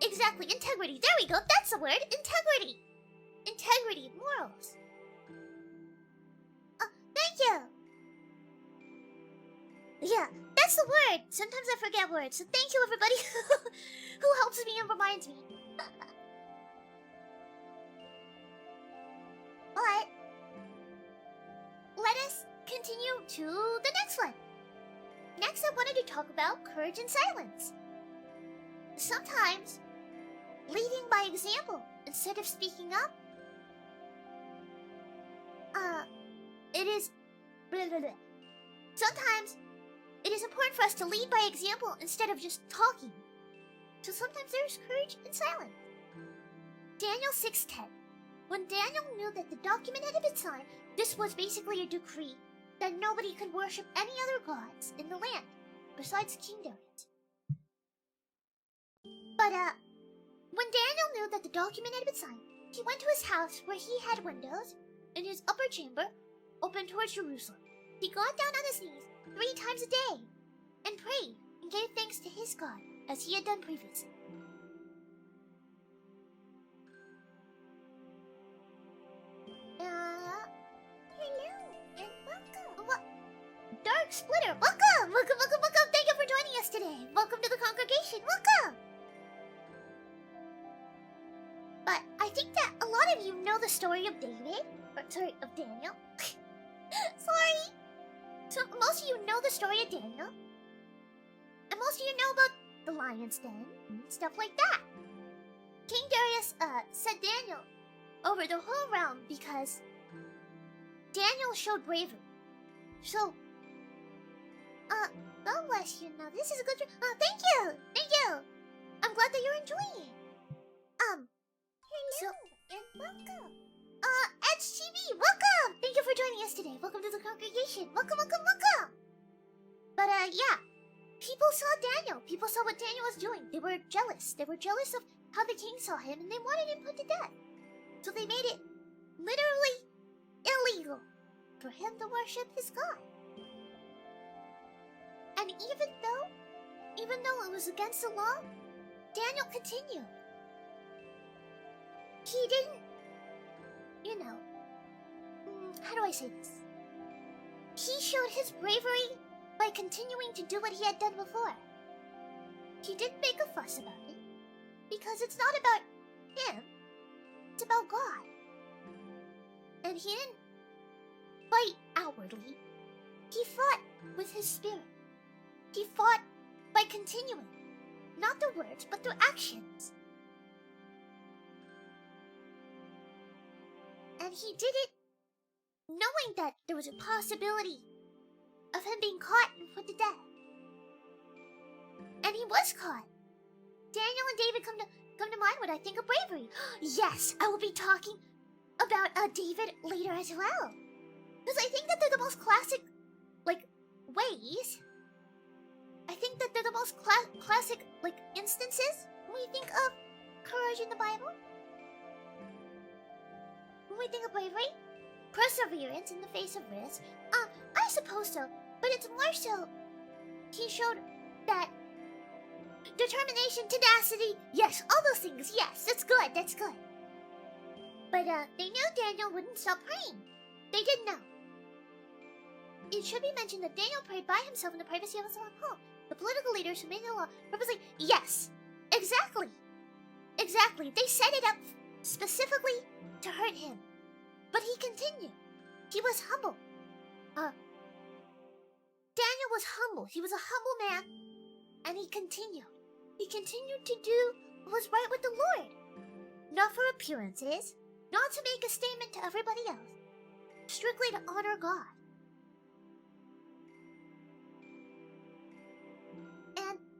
Exactly, integrity. There we go, that's the word, integrity. Integrity, morals. Thank you. Yeah, that's the word. Sometimes I forget words, so thank you everybody who helps me and reminds me. But let us continue to the next one. Next, I wanted to talk about courage and silence. Sometimes, leading by example instead of speaking up. It is... Blah, blah, blah. Sometimes, it is important for us to lead by example instead of just talking. So sometimes there's courage in silence. Daniel 6:10. When Daniel knew that the document had been signed, this was basically a decree that nobody could worship any other gods in the land besides King Darius. But, when Daniel knew that the document had been signed, he went to his house where he had windows in his upper chamber open towards Jerusalem. He got down on his knees 3 times a day and prayed and gave thanks to his God as he had done previously. Hello and welcome. What? Dark Splitter, welcome! Welcome, welcome, welcome! Thank you for joining us today. Welcome to the congregation, welcome! But I think that a lot of you know the story of David. Of Daniel. Sorry! So most of you know the story of Daniel. And most of you know about the lion's den and stuff like that. King Darius set Daniel over the whole realm because Daniel showed bravery. So, God bless you. Now this is a good... thank you! Thank you! I'm glad that you're enjoying it. Hello and welcome. HTV, welcome! Thank you for joining us today. Welcome to the congregation. Welcome, welcome, welcome! But, yeah. People saw Daniel. People saw what Daniel was doing. They were jealous. They were jealous of how the king saw him, and they wanted him put to death. So they made it literally illegal for him to worship his God. And even though it was against the law, Daniel continued. He didn't, you know, how do I say this? He showed his bravery by continuing to do what he had done before. He didn't make a fuss about it, because it's not about him, it's about God. And he didn't fight outwardly. He fought with his spirit. He fought by continuing. Not through words, but through actions. And he did it knowing that there was a possibility of him being caught and put to death. And he was caught. Daniel and David come to mind when I think of bravery. Yes, I will be talking about David later as well. Because I think that they're the most classic, ways. I think that they're the most classic, instances when we think of courage in the Bible. When we think of bravery, perseverance in the face of risk, I suppose so, but it's more so he showed that determination, tenacity, yes, all those things, yes, that's good. But they knew Daniel wouldn't stop praying. They did know. It should be mentioned that Daniel prayed by himself in the privacy of his own home. The political leaders who made the law purposely, yes, exactly. They set it up specifically to hurt him. But he continued. He was humble. Daniel was humble. He was a humble man. And he continued. He continued to do what was right with the Lord. Not for appearances. Not to make a statement to everybody else. Strictly to honor God.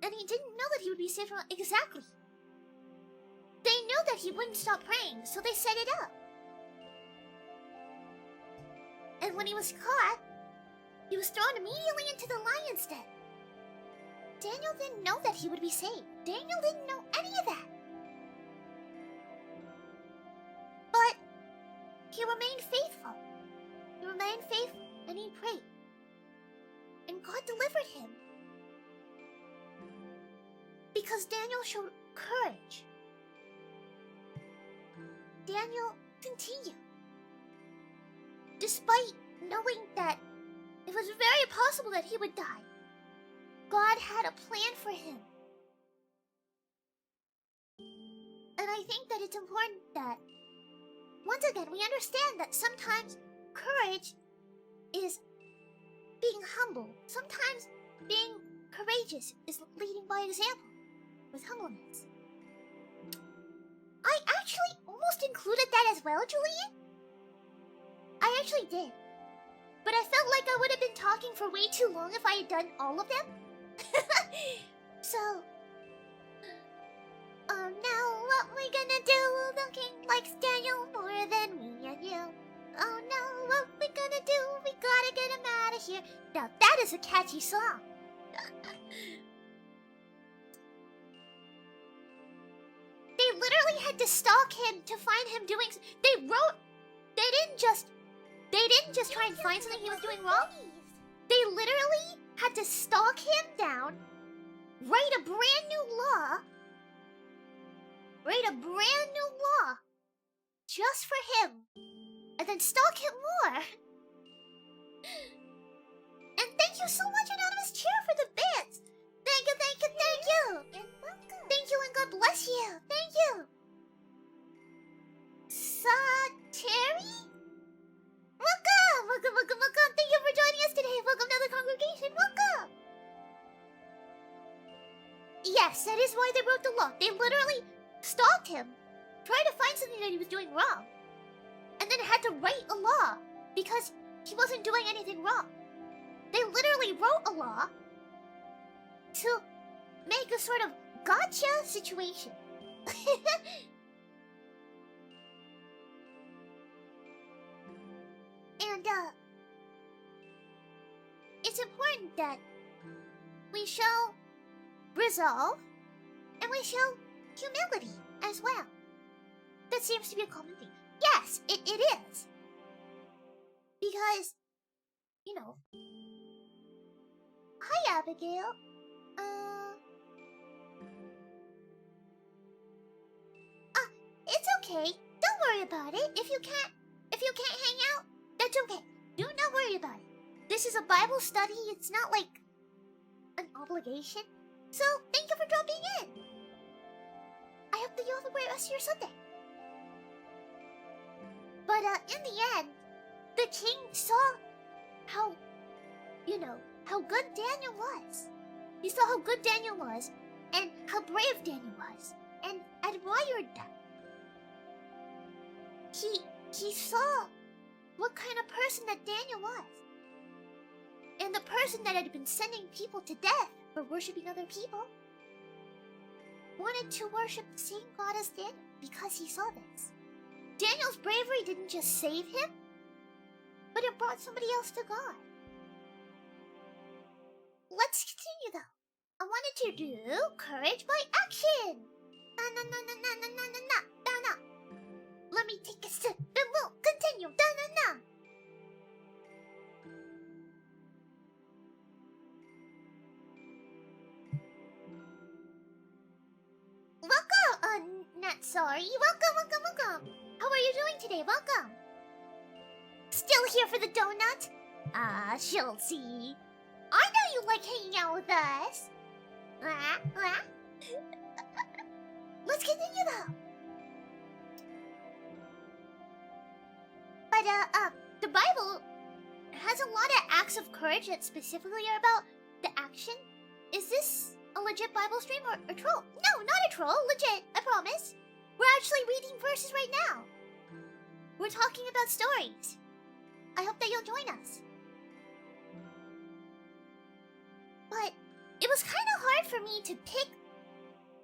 And he didn't know that he would be saved from exactly. They knew that he wouldn't stop praying, so they set it up. And when he was caught, he was thrown immediately into the lion's den. Daniel didn't know that he would be saved. Daniel didn't know any of that. But he remained faithful. He remained faithful and he prayed. And God delivered him. Because Daniel showed courage. Daniel continued. Despite knowing that it was very possible that he would die, God had a plan for him. And I think that it's important that, once again, we understand that sometimes courage is being humble. Sometimes being courageous is leading by example with humbleness. I actually almost included that as well, Julian. I actually did. But I felt like I would have been talking for way too long if I had done all of them. So, oh no, what we gonna do? The king likes Daniel more than me and you. Oh no, what we gonna do? We gotta get him out of here. Now that is a catchy song. They literally had to stalk him to find him doing. They didn't just try and find something he was doing wrong. They literally had to stalk him down, write a brand new law, just for him, and then stalk him more. And thank you so much, Anonymous Chair, for the bits. Thank you. And welcome. Thank you, and God bless you. Thank you. Terry? Welcome. Thank you for joining us today. Welcome to the congregation. Welcome. Yes, that is why they wrote the law. They literally stalked him, tried to find something that he was doing wrong, and then had to write a law because he wasn't doing anything wrong. They literally wrote a law to make a sort of gotcha situation. And, it's important that we show resolve and we show humility as well. That seems to be a common thing. Yes, it is. Because, you know. Hi, Abigail. It's okay. Don't worry about it. If you can't hang out, that's okay. Do not worry about it. This is a Bible study. It's not like an obligation. So, thank you for dropping in. I hope that you have a great rest of your Sunday. But, But in the end, the king saw how, how good Daniel was. He saw how good Daniel was, and how brave Daniel was, and admired them. He saw what kind of person that Daniel was. And the person that had been sending people to death for worshipping other people wanted to worship the same God as Daniel because he saw this. Daniel's bravery didn't just save him, but it brought somebody else to God. Let's continue though. I wanted to do courage by action. Na. Let me take a sip and we'll continue. Na. Welcome, not sorry. Welcome. How are you doing today? Welcome. Still here for the donut? Ah, she'll see. I know you like hanging out with us. Let's continue though. But the Bible has a lot of acts of courage that specifically are about the action. Is this a legit Bible stream or a troll? No, not a troll. Legit, I promise. We're actually reading verses right now. We're talking about stories. I hope that you'll join us. But it was kind of hard for me to pick,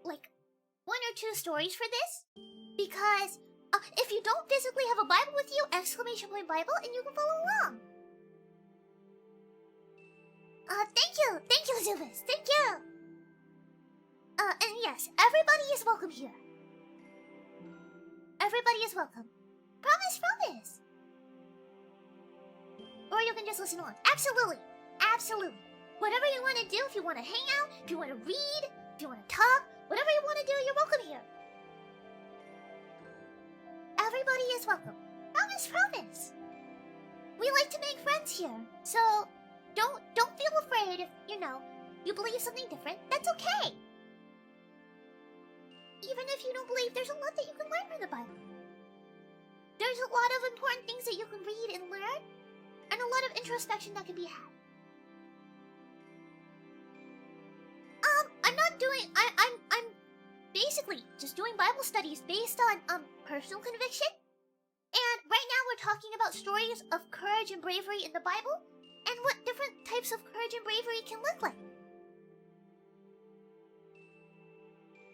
like, 1 or 2 stories for this. Because if you don't physically have a Bible with you, exclamation point Bible, and you can follow along. Thank you, Zubis, thank you. And yes, everybody is welcome here. Everybody is welcome. Promise. Or you can just listen on. Absolutely. Whatever you want to do, if you want to hang out, if you want to read, if you want to talk, whatever you want to do, you're welcome here. Everybody is welcome. Promise. We like to make friends here, so don't feel afraid if, you believe something different. That's okay. Even if you don't believe, there's a lot that you can learn from the Bible. There's a lot of important things that you can read and learn, and a lot of introspection that can be had. I'm basically just doing Bible studies based on personal conviction. And right now we're talking about stories of courage and bravery in the Bible, and what different types of courage and bravery can look like.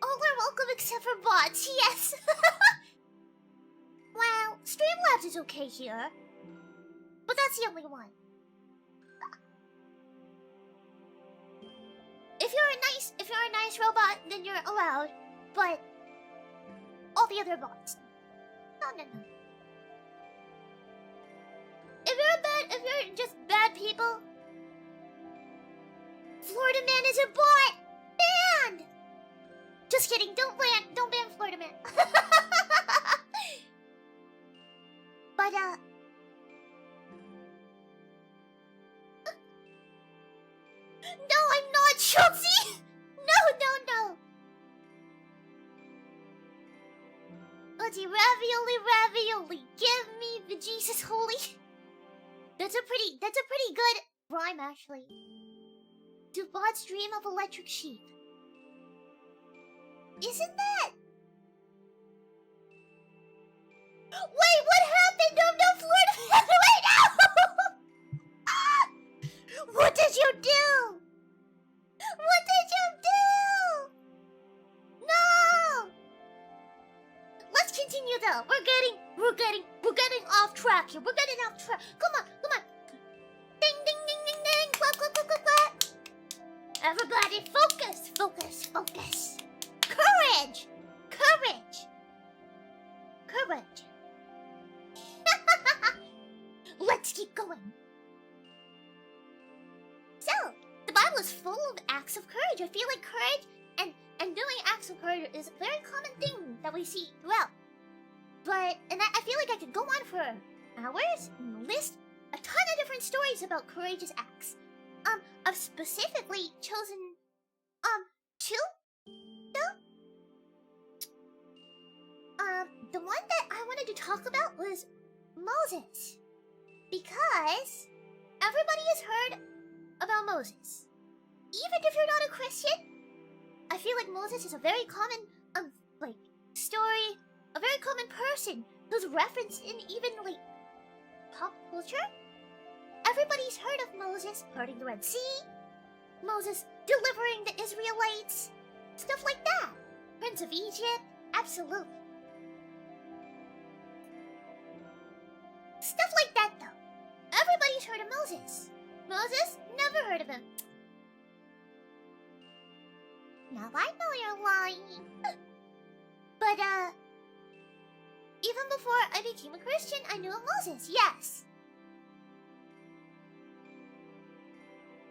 All are welcome except for bots, yes! Well, Streamlabs is okay here, but that's the only one. If you're a nice robot, then you're allowed, but all the other bots, no. If you're just bad people, Florida Man is a bot! Banned! Just kidding, don't ban Florida Man. But, no, I'm not, Schultzy! No. Let's see, ravioli, give me the Jesus holy. That's a pretty good rhyme, actually. Do bots dream of electric sheep? Isn't that? Wait, what happened? No, Florida. Wait, no! What did you do? No! Let's continue though. We're getting off track here. We're getting off track. Come on. Ding, ding, ding, ding, ding. Clap. Everybody, focus. Courage. Let's keep going. So, the Bible is full of acts of courage. I feel like courage and doing acts of courage is a very common thing that we see throughout. And I feel like I could go on for hours and list a ton of different stories about courageous acts. I've specifically chosen, 2, though. The one that I wanted to talk about was Moses. Because everybody has heard about Moses. Even if you're not a Christian, I feel like Moses is a very common, story, a very common person who's referenced in even, pop culture. Everybody's heard of Moses parting the Red Sea, Moses delivering the Israelites, stuff like that. Prince of Egypt, absolutely. Stuff like that, though. Everybody's heard of Moses. Moses? Never heard of him. Now I know you're lying. But, even before I became a Christian, I knew of Moses, yes.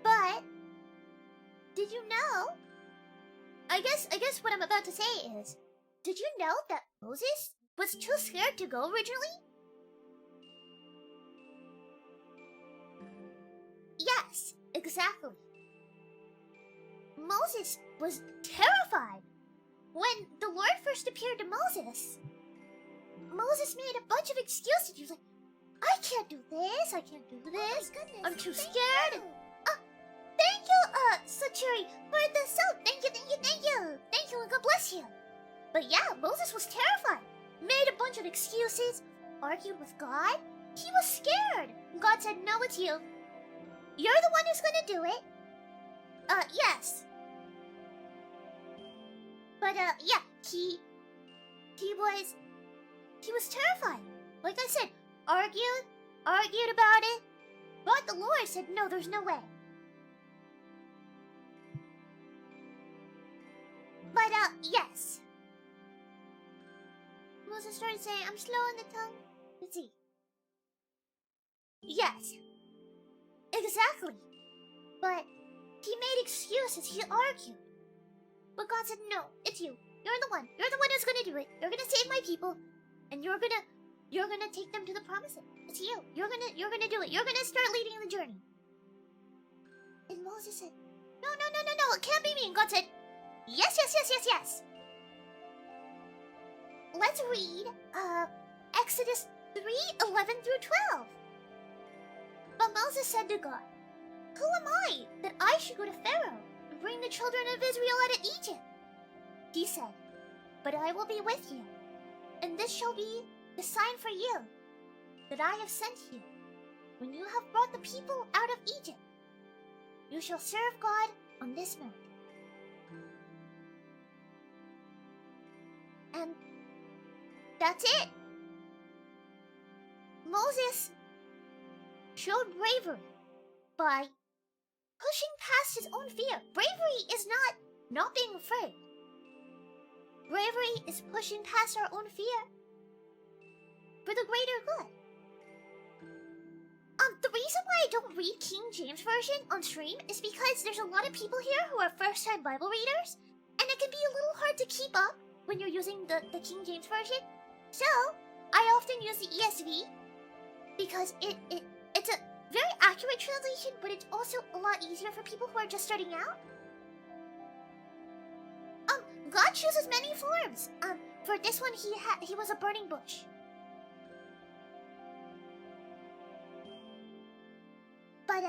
But, did you know? I guess what I'm about to say is, did you know that Moses was too scared to go originally? Yes, exactly. Moses was terrified. When the Lord first appeared to Moses, Moses made a bunch of excuses. He was like, I can't do this, I can't do this, I'm too scared. Thank you, Sachuri, for the soap. Thank you, and God bless you. But yeah, Moses was terrified. Made a bunch of excuses, argued with God. He was scared. God said, no, it's you. You're the one who's gonna do it. Yes. But, yeah, he was terrified. Like I said, argued about it. But the Lord said, no, there's no way. But, yes. Moses started saying, I'm slow on the tongue. Let's see. Yes. Exactly. But he made excuses. He argued. But God said, no, it's you. You're the one. You're the one who's gonna do it. You're gonna save my people. And you're gonna take them to the promised land. It's you. You're gonna do it. You're gonna start leading the journey. And Moses said, no, it can't be me. And God said, yes. Let's read Exodus 3:11 through 12. But Moses said to God, who am I that I should go to Pharaoh and bring the children of Israel out of Egypt? He said, but I will be with you, and this shall be the sign for you that I have sent you. When you have brought the people out of Egypt, you shall serve God on this mountain. And that's it. Moses showed bravery by pushing past his own fear. Bravery is not being afraid. Bravery is pushing past our own fear for the greater good. The reason why I don't read King James Version on stream is because there's a lot of people here who are first-time Bible readers, and it can be a little hard to keep up when you're using the King James Version. So, I often use the ESV because it's a very accurate translation, but it's also a lot easier for people who are just starting out. God chooses many forms. For this one, he was a burning bush. But,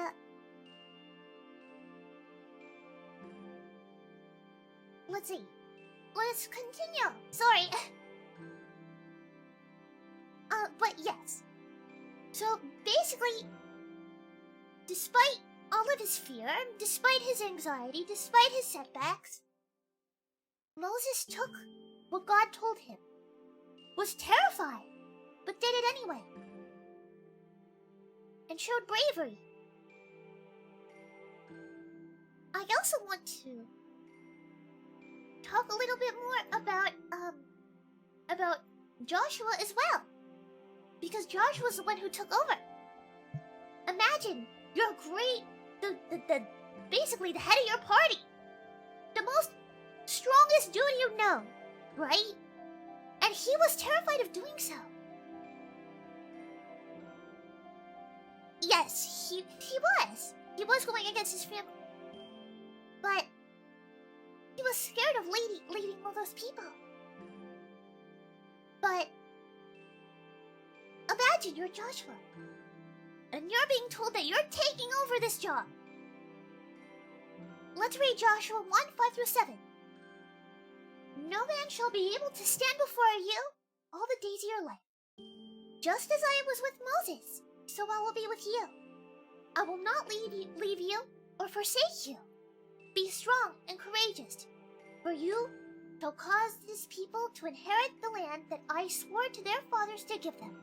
let's see. Let's continue. Sorry. But yes. So, basically, despite all of his fear, despite his anxiety, despite his setbacks, Moses took what God told him, was terrified, but did it anyway, and showed bravery. I also want to talk a little bit more about Joshua as well, because Joshua's the one who took over. Imagine you're basically the head of your party, the most strongest dude you know, right? And he was terrified of doing so. Yes, he was. He was going against his family. But he was scared of leading all those people. But imagine Imagine you're Joshua. And you're being told that you're taking over this job. Let's read Joshua 1:5-7. No man shall be able to stand before you all the days of your life. Just as I was with Moses, so I will be with you. I will not leave you or forsake you. Be strong and courageous, for you shall cause this people to inherit the land that I swore to their fathers to give them.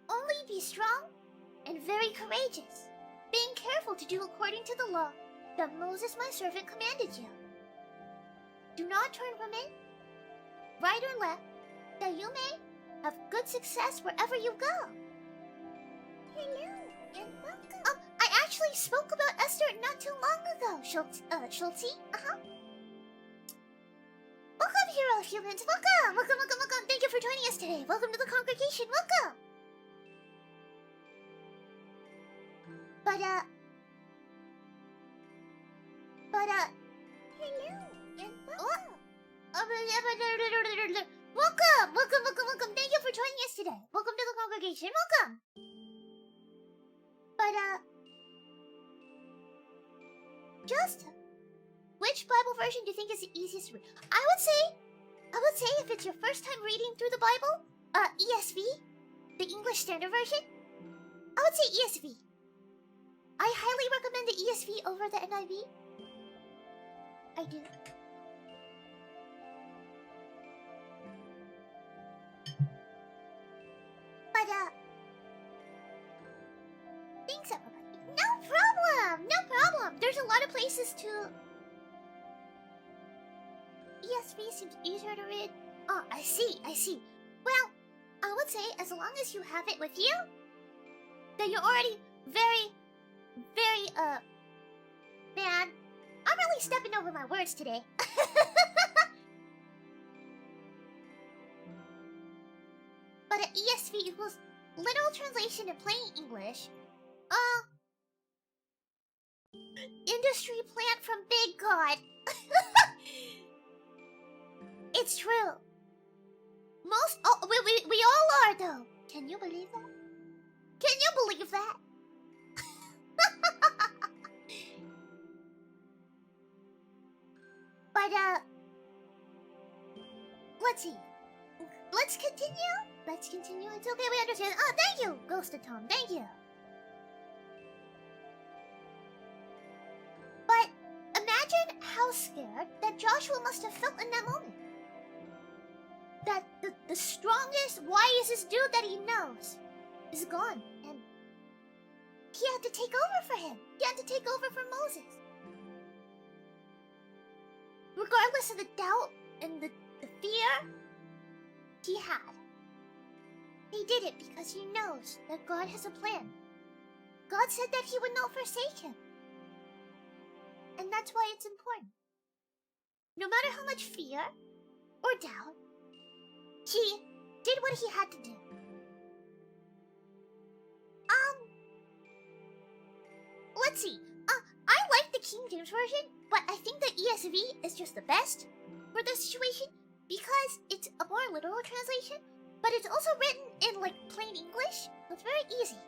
Only be strong and very courageous, being careful to do according to the law that Moses my servant commanded you. Do not turn from it, right or left, that you may have good success wherever you go. Hello and welcome. I actually spoke about Esther not too long ago, Schultz. Welcome, hero humans. Welcome. Thank you for joining us today. Welcome to the congregation. Welcome. Hello and welcome. Welcome. Thank you for joining us today. Welcome to the congregation. Welcome. Just which Bible version do you think is the easiest to read? I would say if it's your first time reading through the Bible, ESV, the English Standard Version. I would say ESV. I highly recommend the ESV over the NIV. I do. Thanks everybody. No problem. There's a lot of places to... ESV seems easier to read. Oh, I see. Well, I would say as long as you have it with you, that you're already very, man, I'm really stepping over my words today. But an ESV equals literal translation in plain English. Industry plant from Big God. It's true. We all are though. Can you believe that? Let's see. Let's continue. It's okay, we understand. Oh, thank you, Ghosted Tom. Thank you. But imagine how scared that Joshua must have felt in that moment. That the strongest, wisest dude that he knows is gone, and he had to take over for him. He had to take over for Moses. Regardless of the doubt and the fear he had, he did it because he knows that God has a plan. God said that he would not forsake him. And that's why it's important. No matter how much fear or doubt, he did what he had to do. Let's see. I like the King James Version, but I think the ESV is just the best for this situation because it's a more literal translation, but it's also written in like plain English, so it's very easy.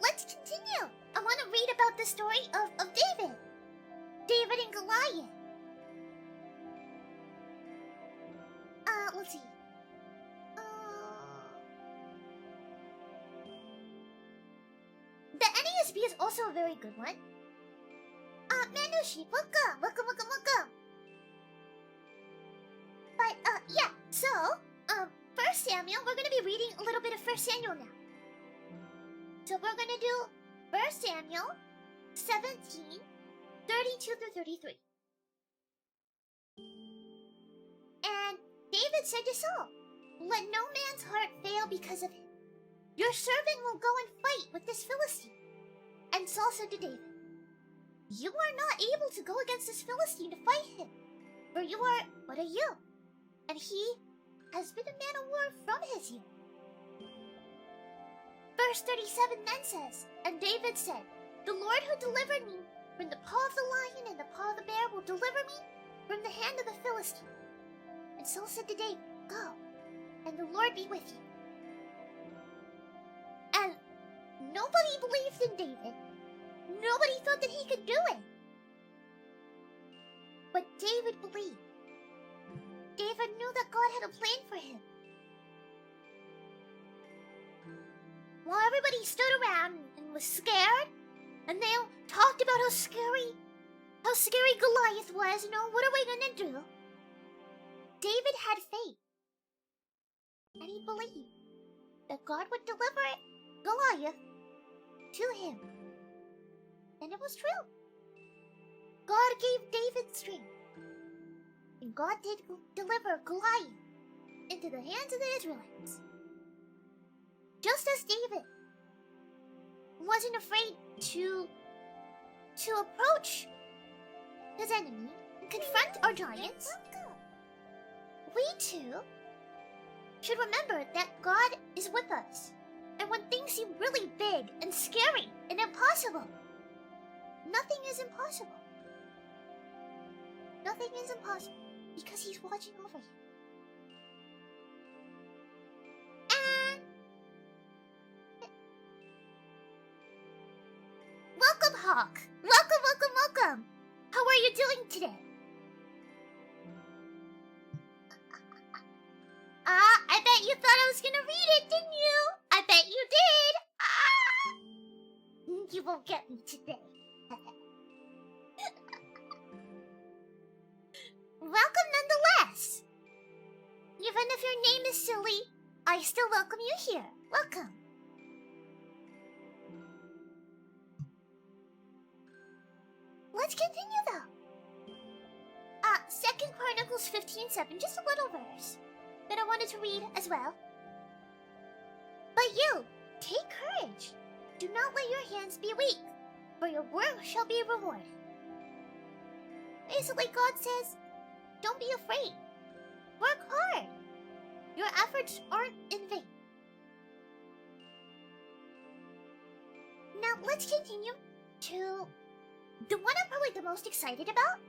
Let's continue. I want to read about the story of David. David and Goliath. Let's see. The NASB is also a very good one. Manushi, welcome. But, yeah, so, 1 Samuel, we're gonna be reading a little bit of 1 Samuel now. So we're gonna do 1 Samuel 17, 32-33. And David said to Saul, "Let no man's heart fail because of him. Your servant will go and fight with this Philistine." And Saul said to David, "You are not able to go against this Philistine to fight him, for you are but a youth, and he has been a man of war from his youth." Verse 37 then says, "And David said, 'The Lord who delivered me from the paw of the lion and the paw of the bear will deliver me from the hand of the Philistine. And Saul said to David, "Go, and the Lord be with you." And nobody believed in David. Nobody thought that he could do it. But David believed. David knew that God had a plan for him. While everybody stood around and was scared, and they talked about how scary Goliath was, what are we gonna do? David had faith. And he believed that God would deliver Goliath to him. And it was true. God gave David strength. And God did deliver Goliath into the hands of the Israelites. Just as David wasn't afraid to approach his enemy and confront our giants, we too should remember that God is with us. And when things seem really big and scary and impossible, nothing is impossible. Nothing is impossible because He's watching over you. And welcome, Hawk. Welcome. How are you doing today? I bet you thought I was gonna read it, didn't you? I bet you did. You won't get me today. Welcome nonetheless. Even if your name is silly, I still welcome you here. Welcome. Let's continue though. 2 Chronicles 15:7, just a little verse that I wanted to read as well. But you, take courage. Do not let your hands be weak, for your work shall be rewarded. Basically, God says, don't be afraid. Work hard. Your efforts aren't in vain. Now, let's continue to the one I'm probably the most excited about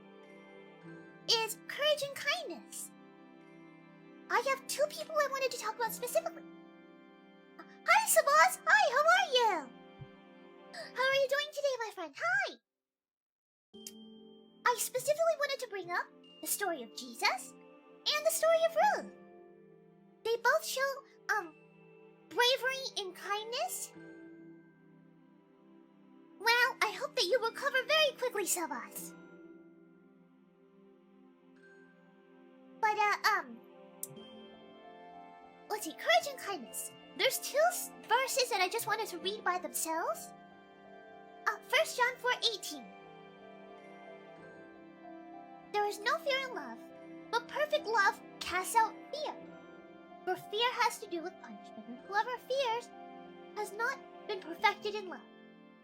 is courage and kindness. I have two people I wanted to talk about specifically. Hi, Sabaz. Hi, how are you? How are you doing today, my friend? Hi. I specifically wanted to bring up the story of Jesus and the story of Ruth. They both show bravery and kindness. Well, I hope that you recover very quickly, Sabaz. But let's see, courage and kindness. There's two verses that I just wanted to read by themselves. 1 John 4:18. There is no fear in love, but perfect love casts out fear. For fear has to do with punishment, and whoever fears has not been perfected in love.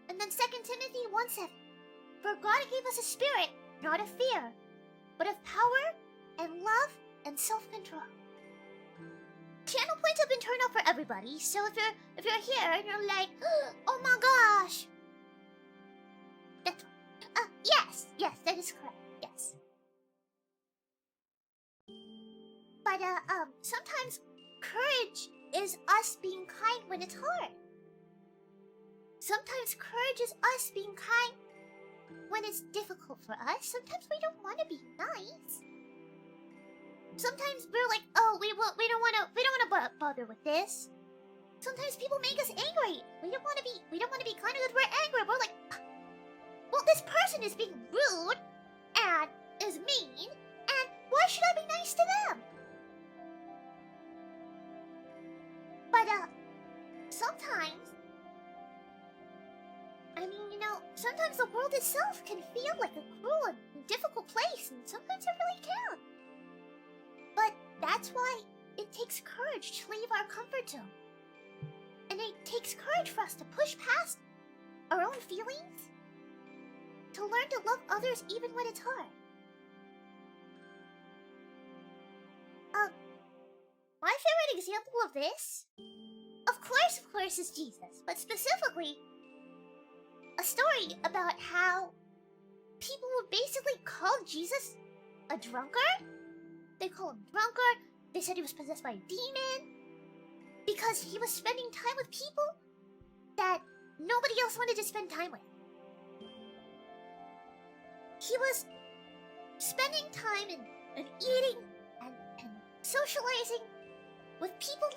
And then 2 Timothy 1:7. For God gave us a spirit, not of fear, but of power and love and self-control. Channel points have been turned off for everybody, so if you're here and you're like, oh my gosh, that's yes, that is correct. Yes. But sometimes courage is us being kind when it's hard. Sometimes courage is us being kind when it's difficult for us. Sometimes we don't want to be nice. Sometimes we're like, oh, we don't want to bother with this. Sometimes people make us angry. We don't want to be kind because we're angry. We're like, well, this person is being rude and is mean, and why should I be nice to them? But sometimes, sometimes the world itself can feel like a cruel and difficult place, and sometimes it really can. But that's why it takes courage to leave our comfort zone. And it takes courage for us to push past our own feelings, to learn to love others even when it's hard. My favorite example of this, of course, is Jesus, but specifically, a story about how people would basically call Jesus a drunkard. They call him drunkard. They said he was possessed by a demon because he was spending time with people that nobody else wanted to spend time with. He was spending time and eating and socializing with people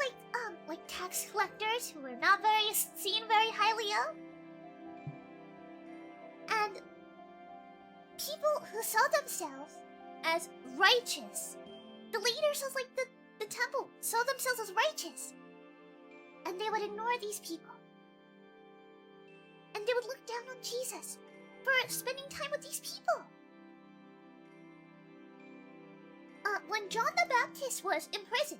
like tax collectors who were not seen very highly of, and people who saw themselves as righteous. The leaders of the temple saw themselves as righteous, and they would ignore these people, and they would look down on Jesus for spending time with these people. When John the Baptist was in prison,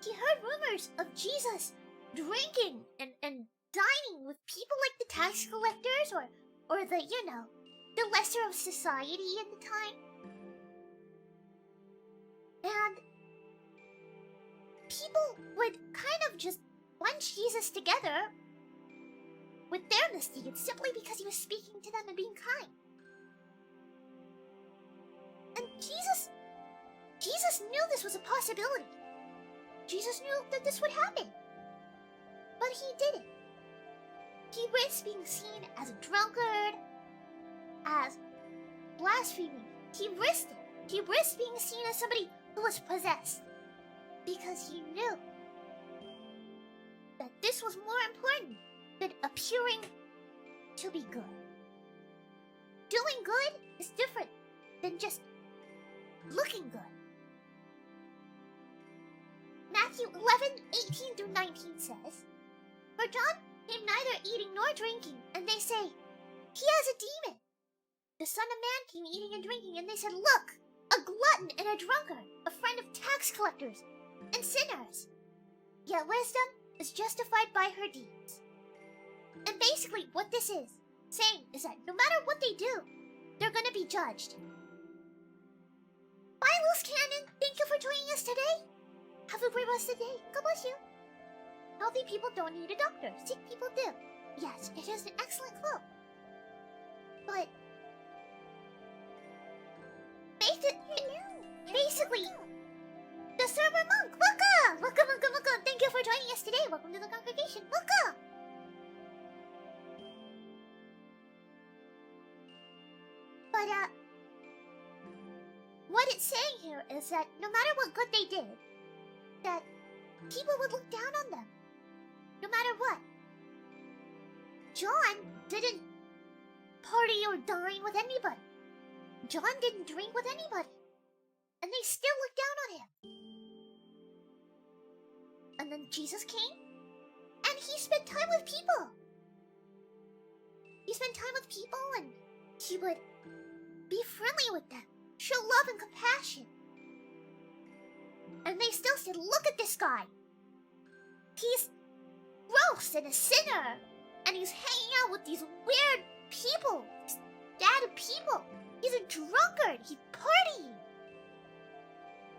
he heard rumors of Jesus drinking and dining with people like the tax collectors or the, the lesser of society at the time. And people would kind of just bunch Jesus together with their misdeeds simply because he was speaking to them and being kind. And Jesus knew this was a possibility. Jesus knew that this would happen. But he didn't. He risked being seen as a drunkard, as blaspheming. He risked it. He risked being seen as somebody who was possessed. Because he knew that this was more important than appearing to be good. Doing good is different than just looking good. Matthew 11:18 through 19 says, "For John came neither eating nor drinking, and they say, he has a demon. The Son of Man came eating and drinking, and they said, look, a glutton and a drunkard, a friend of tax collectors and sinners. Yet wisdom is justified by her deeds." And basically what this is saying is that no matter what they do, they're gonna be judged. Bye, Loose Cannon! Thank you for joining us today! Have a great rest of the day. God bless you. Healthy people don't need a doctor. Sick people do. Yes, it is an excellent quote. But basically, the server monk, welcome! Welcome. Thank you for joining us today. Welcome to the congregation. Welcome! But, what it's saying here is that no matter what good they did, that people would look down on them. No matter what. John didn't party or dine with anybody. John didn't drink with anybody. And they still looked down on him. And then Jesus came, and he spent time with people. He spent time with people, and he would be friendly with them, show love and compassion. And they still said, look at this guy. He's gross and a sinner. And he's hanging out with these weird people. These bad people. He's a drunkard. He's partying.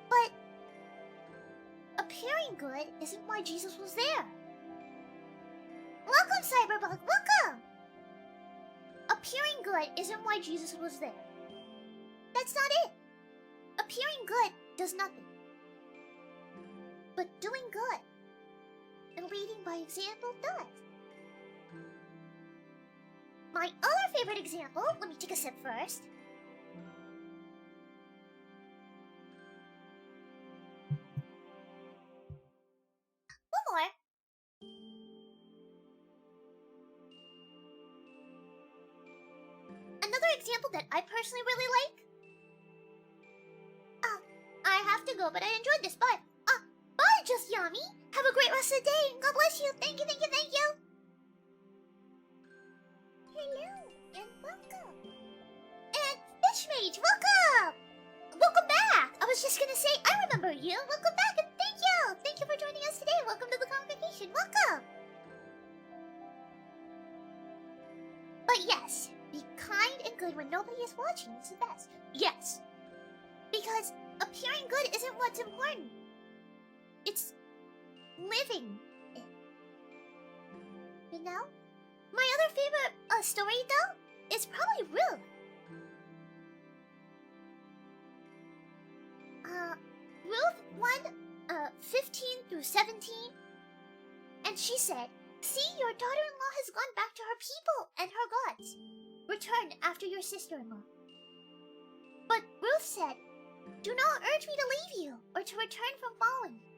But appearing good isn't why Jesus was there. Welcome, Cyberbug. Welcome. Appearing good isn't why Jesus was there. That's not it. Appearing good does nothing. But doing good and leading by example does. My other favorite example, let me take a sip first. One more. Another example that I personally really like. I have to go, but I enjoyed this. Bye. Bye, Just Yummy. Have a great rest of the day, and God bless you. Thank you. Hello and welcome. And Fish Mage, welcome! Welcome back! I was just gonna say, I remember you. Welcome back, and thank you! Thank you for joining us today. Welcome to the congregation. Welcome! But yes, be kind and good when nobody is watching is the best. Yes. Because appearing good isn't what's important. It's living it. You know? My other favorite story, though, is probably Ruth. 15 through 17. And she said, "See, your daughter-in-law has gone back to her people and her gods. Return after your sister-in-law." But Ruth said, "Do not urge me to leave you or to return from following you.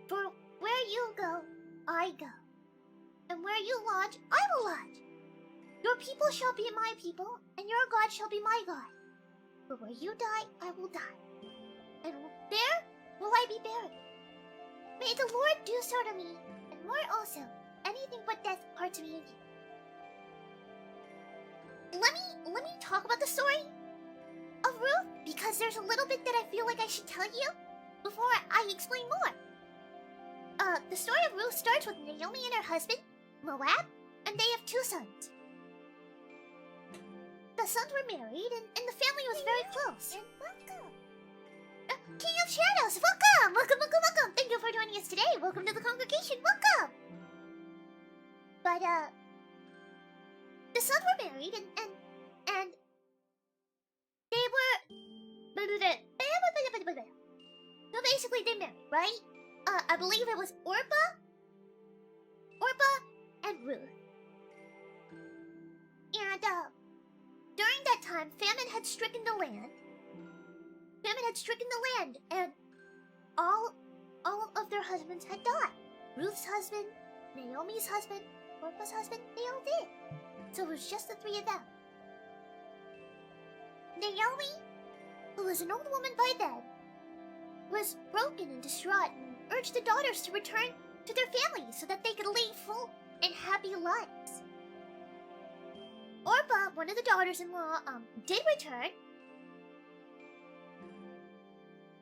For where you go, I go. And where you lodge, I will lodge. Your people shall be my people, and your God shall be my God. For where you die, I will die. And there will I be buried. May the Lord do so to me, and more also, anything but death parts me and you." Let me talk about the story of Ruth, because there's a little bit that I feel like I should tell you before I explain more. The story of Ruth starts with Naomi and her husband, Moab, and they have 2 sons. The sons were married, and the family was very close. And welcome. King of Shadows, welcome! Welcome, welcome, welcome! Thank you for joining us today. Welcome to the congregation, welcome! But, the sons were married, and they were... So basically, they married, right? I believe it was Orpah, and Ruth. And, during that time, famine had stricken the land. And all of their husbands had died. Ruth's husband, Naomi's husband, Orpah's husband, they all did. So it was just the 3 of them. Naomi, who was an old woman by then, was broken and distraught and urged the daughters to return to their families so that they could lead full and happy lives. Orpah, one of the daughters-in-law, did return.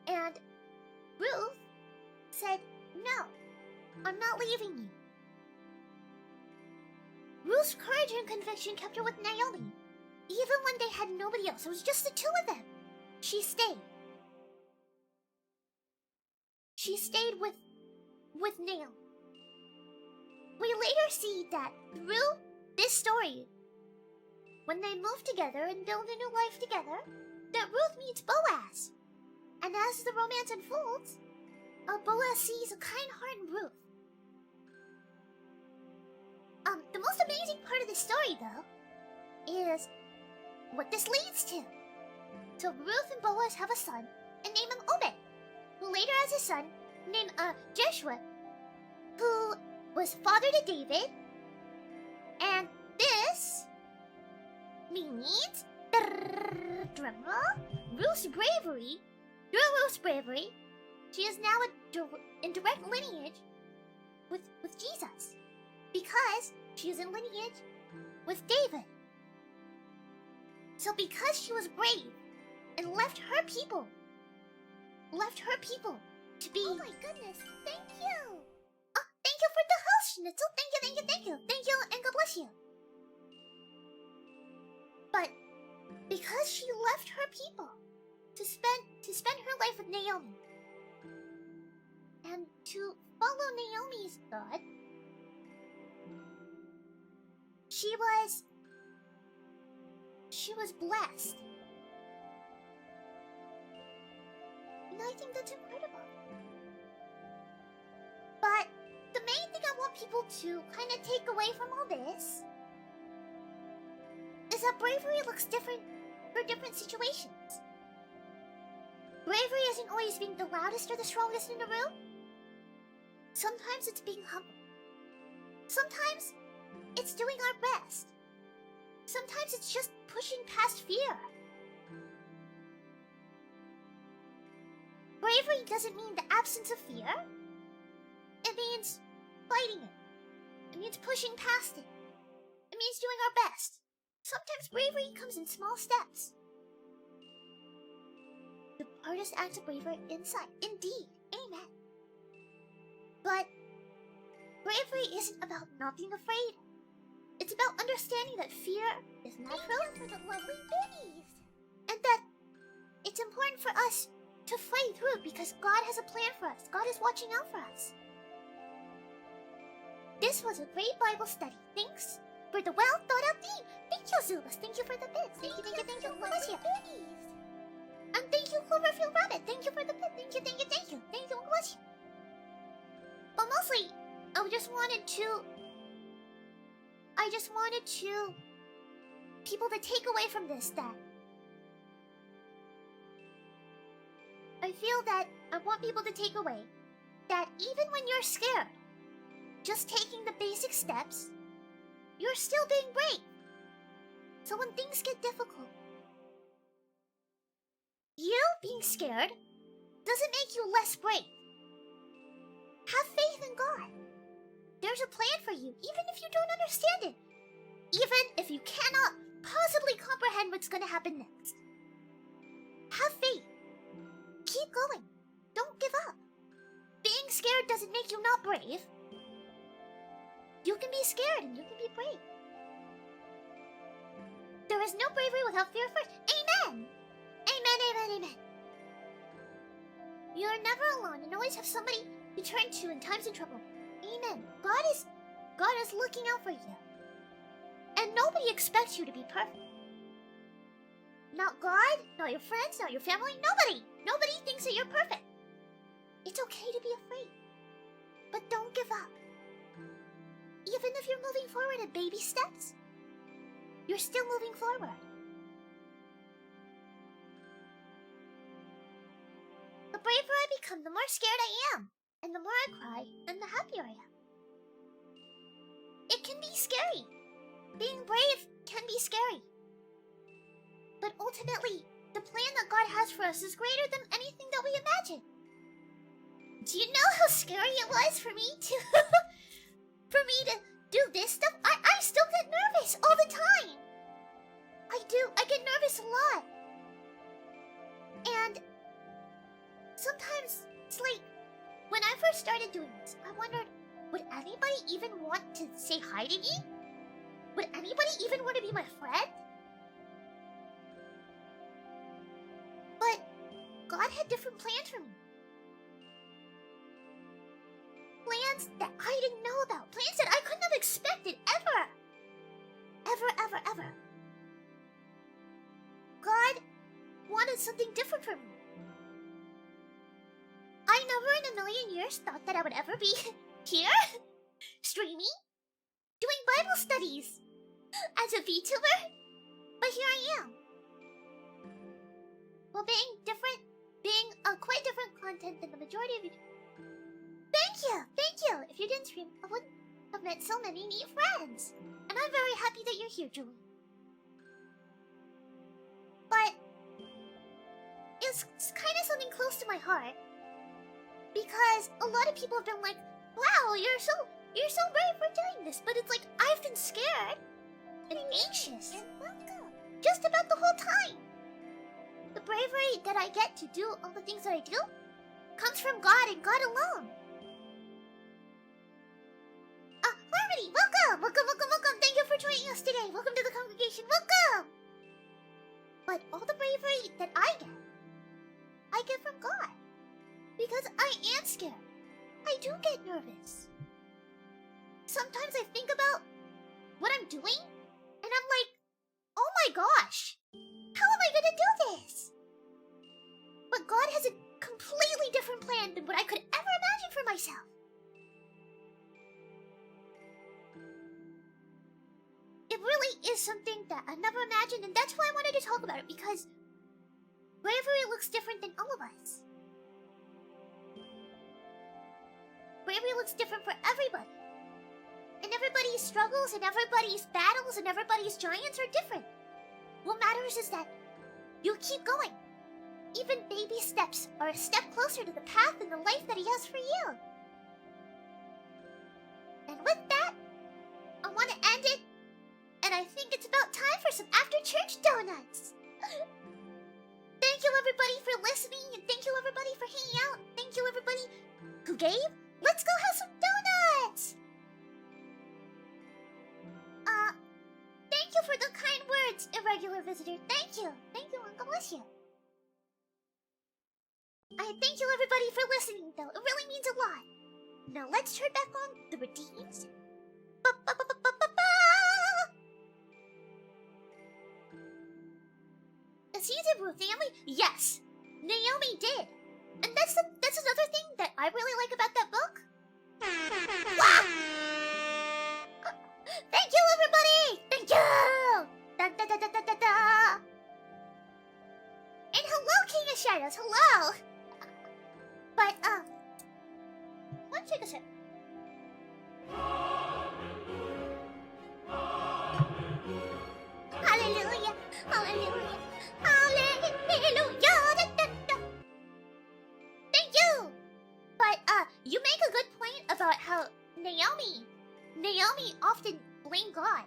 And Ruth said, "No, I'm not leaving you." Ruth's courage and conviction kept her with Naomi, even when they had nobody else. It was just the 2 of them. She stayed. She stayed with Naomi. We later see that through this story, when they move together and build a new life together, that Ruth meets Boaz. And as the romance unfolds, Boaz sees a kind heart in Ruth. The most amazing part of the story, though, is what this leads to. So Ruth and Boaz have a son and name him Obed, who later has a son named Joshua, who was father to David. And this means, drumroll, Ruth's bravery. Through Ruth's bravery, she is now in direct lineage with Jesus, because she is in lineage with David. So because she was brave and left her people to be... Oh my goodness, thank you! Oh, thank you for the host, Schnitzel. Thank you, and God bless you. But because she left her people to spend her life with Naomi and to follow Naomi's God, she was blessed. And I think that's incredible. But the main thing I want people to kind of take away from all this is that bravery looks different for different situations. Bravery isn't always being the loudest or the strongest in the room. Sometimes it's being humble. Sometimes it's doing our best. Sometimes it's just pushing past fear. Bravery doesn't mean the absence of fear. It means fighting it. It means pushing past it. It means doing our best. Sometimes bravery comes in small steps. The hardest acts of bravery inside. Indeed. Amen. But bravery isn't about not being afraid. It's about understanding that fear is natural. Thank you for the lovely biddies. And that it's important for us to fight through because God has a plan for us. God is watching out for us. This was a great Bible study. Thanks for the well thought out theme. Thank you, Zubas. Thank you for the bits. Thank you. God bless you. And thank you, Cloverfield Rabbit. Thank you for the bit. Thank you. God bless you. Well, mostly, I just wanted people to take away from this that I feel that I want people to take away that even when you're scared, just taking the basic steps, you're still being brave. So when things get difficult, you being scared doesn't make you less brave. Have faith in God. There's a plan for you, even if you don't understand it. Even if you cannot possibly comprehend what's gonna happen next. Have faith. Keep going. Don't give up. Being scared doesn't make you not brave. You can be scared and you can be brave. There is no bravery without fear first. Amen! Amen, amen, amen. You're never alone and always have somebody to turn to in times of trouble. Amen. God is looking out for you. And nobody expects you to be perfect. Not God, not your friends, not your family, nobody. Nobody thinks that you're perfect. It's okay to be afraid. But don't give up. Even if you're moving forward in baby steps, you're still moving forward. The braver I become, the more scared I am. And the more I cry, and the happier I am. It can be scary. Being brave can be scary. But ultimately, the plan that God has for us is greater than anything that we imagine. Do you know how scary it was for me to do this stuff? I still get nervous all the time. I do. I get nervous a lot. And sometimes it's like, when I first started doing this, I wondered, would anybody even want to say hi to me? Would anybody even want to be my friend? But God had different plans for me. Plans that I didn't know about. Plans that I couldn't have expected ever. Ever. God wanted something different for me. I never in a million years thought that I would ever be here, streaming, doing Bible studies, as a VTuber, but here I am. Well, being quite different content than the majority of you. Thank you. If you didn't stream, I wouldn't have met so many neat friends. And I'm very happy that you're here, Julie. But it's kind of something close to my heart. Because a lot of people have been like, wow, you're so brave for doing this. But it's like, I've been scared and anxious just about the whole time. The bravery that I get to do all the things that I do comes from God and God alone. Harmony, welcome. Thank you for joining us today. Welcome to the congregation. Welcome. But all the bravery that I get from God. Because I am scared. I do get nervous. Sometimes I think about what I'm doing, and I'm like, oh my gosh, how am I gonna do this? But God has a completely different plan than what I could ever imagine for myself. It really is something that I never imagined, and that's why I wanted to talk about it, because bravery looks different than all of us. Bravery looks different for everybody. And everybody's struggles and everybody's battles and everybody's giants are different. What matters is that you keep going. Even baby steps are a step closer to the path and the life that He has for you. And with that, I want to end it. And I think it's about time for some after-church donuts. Thank you everybody for listening, and thank you everybody for hanging out. Thank you everybody who gave. Let's go have some donuts! Thank you for the kind words, irregular visitor. Thank you, and God bless you. I thank you everybody for listening, though. It really means a lot. Now let's turn back on the routines. A season Brew family? Yes, Naomi did. And that's another thing that I really like about that book. shadows. Hello. But let's take a sip. Hallelujah, hallelujah, hallelujah. Da, da, da. Thank you. But you make a good point about how Naomi often blamed God.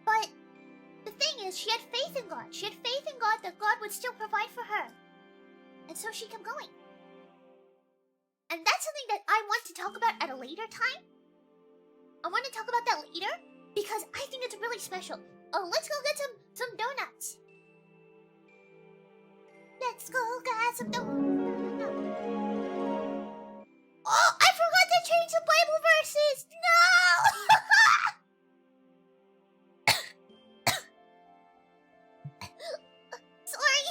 But the thing is, she had faith in God. She had faith in God that God would still provide for her. And so she kept going. And that's something that I want to talk about at a later time. I want to talk about that later because I think it's really special. Oh, let's go get some donuts. Let's go get some donuts. Oh, I forgot to change the Bible verses. No! Sorry.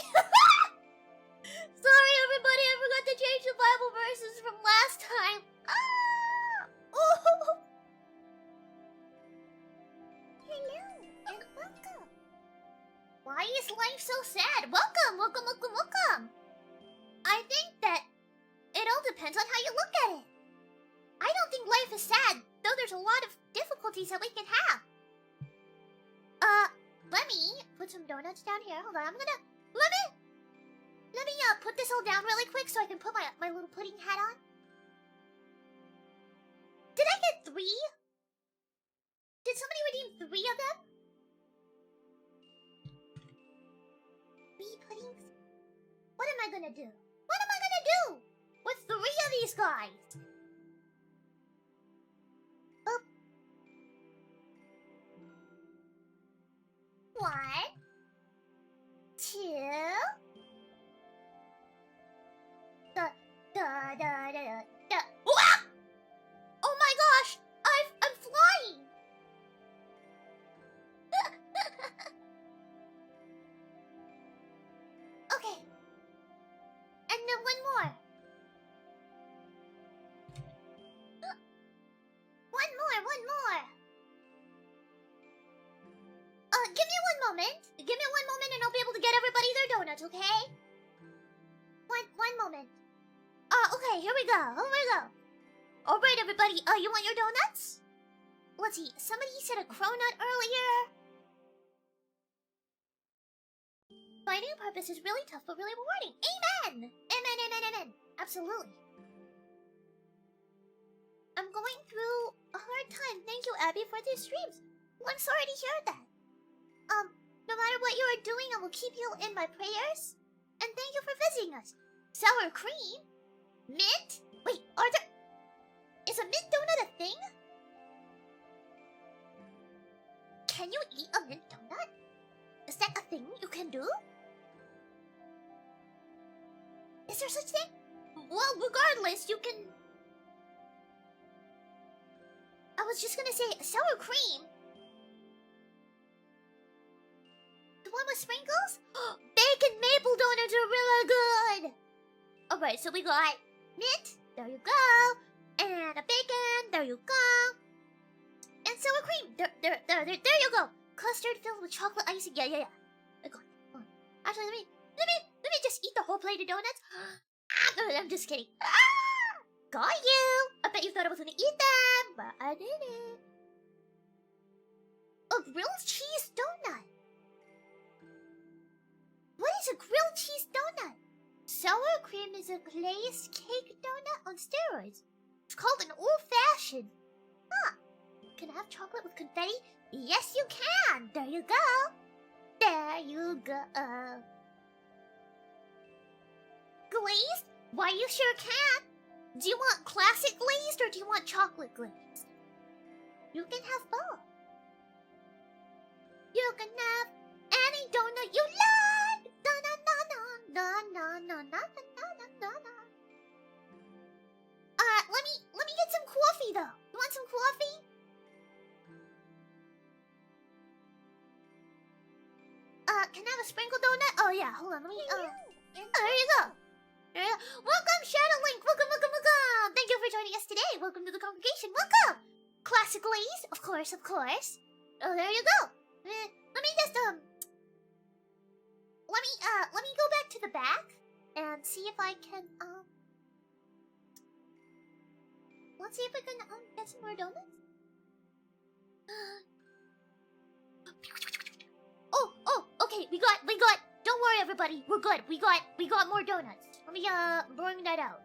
Sorry, everybody. I forgot to change the Bible verses from last time. Ah! Oh. Hello and welcome. Why is life so sad? Welcome, welcome, welcome, welcome. I think that it all depends on how you look at it. I don't think life is sad, though there's a lot of difficulties that we can have. Let me put some donuts down here. Hold on, let me put this all down really quick so I can put my little pudding hat on. Did I get 3? Did somebody redeem 3 of them? 3 puddings? What am I gonna do? What am I gonna do with 3 of these guys? Oop. 1, 2. Wah! Oh my gosh! I'm flying! Okay. And then 1 more. 1 more. Give me 1 moment. Give me 1 moment and I'll be able to get everybody their donuts, okay? One moment. Okay, here we go. Alright, everybody, you want your donuts? Let's see, somebody said a cronut earlier. Finding a purpose is really tough but really rewarding. Amen! Amen. Absolutely. I'm going through a hard time. Thank you, Abby, for these streams. Well, I'm sorry to hear that. No matter what you are doing, I will keep you in my prayers. And thank you for visiting us. Sour cream? Mint? Wait, is a mint donut a thing? Can you eat a mint donut? Is that a thing you can do? Is there such thing? Well, regardless, you can... I was just gonna say, sour cream? The one with sprinkles? Bacon maple donuts are really good! Alright, so we got mint, there you go. And a bacon, there you go. And sour cream, there you go. Custard filled with chocolate icing, yeah. I got it. Actually, let me just eat the whole plate of donuts. I'm just kidding. Got you! I bet you thought I was gonna eat them, but I didn't. A grilled cheese donut. What is a grilled cheese donut? Sour cream is a glazed cake donut on steroids. It's called an old-fashioned. Huh. Can I have chocolate with confetti? Yes, you can. There you go. There you go. Glazed? Why, you sure can. Do you want classic glazed or do you want chocolate glazed? You can have both. You can have any donut you like. Let me get some coffee though. You want some coffee? Can I have a sprinkle donut? Oh yeah, hold on, let me there you go. Welcome, Shadowlink! Welcome! Thank you for joining us today. Welcome to the congregation. Welcome! Classic glaze? Of course. Oh, there you go. Let me just, let me go back to the back and see if I can, let's see if I can, get some more donuts. Oh, okay, we got, don't worry everybody, we're good, we got more donuts. Let me, bring that out.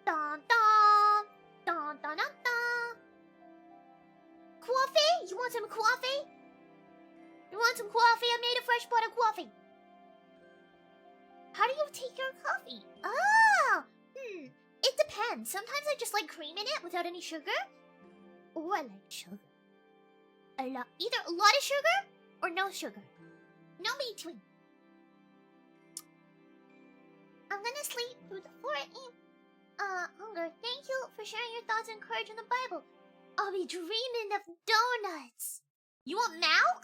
Dun dun, dun dun dun dun. Coffee? You want some coffee? You want some coffee? I made a fresh pot of coffee. How do you take your coffee? Oh, it depends. Sometimes I just like cream in it without any sugar. Or I like sugar. Either a lot of sugar or no sugar. No between. I'm gonna sleep through the 4 a.m. Hunger, thank you for sharing your thoughts and courage in the Bible. I'll be dreaming of donuts. You want milk?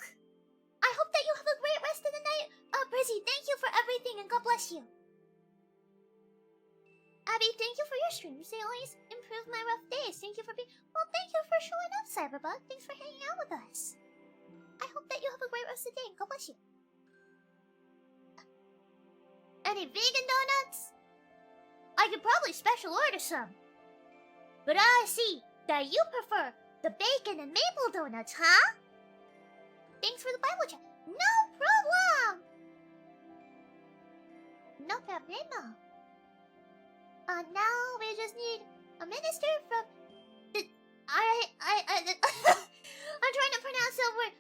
I hope that you have a great rest of the night. Brizzy, thank you for everything and God bless you. Abby, thank you for your streams. They always improve my rough days. Thank you for being... Well, thank you for showing up, Cyberbug. Thanks for hanging out with us. I hope that you have a great rest of the day and God bless you. Any vegan donuts? I could probably special order some. But I see that you prefer the bacon and maple donuts, huh? Thanks for the Bible chat. No problem! No problemo. Now we just need a minister from the... I'm trying to pronounce that word.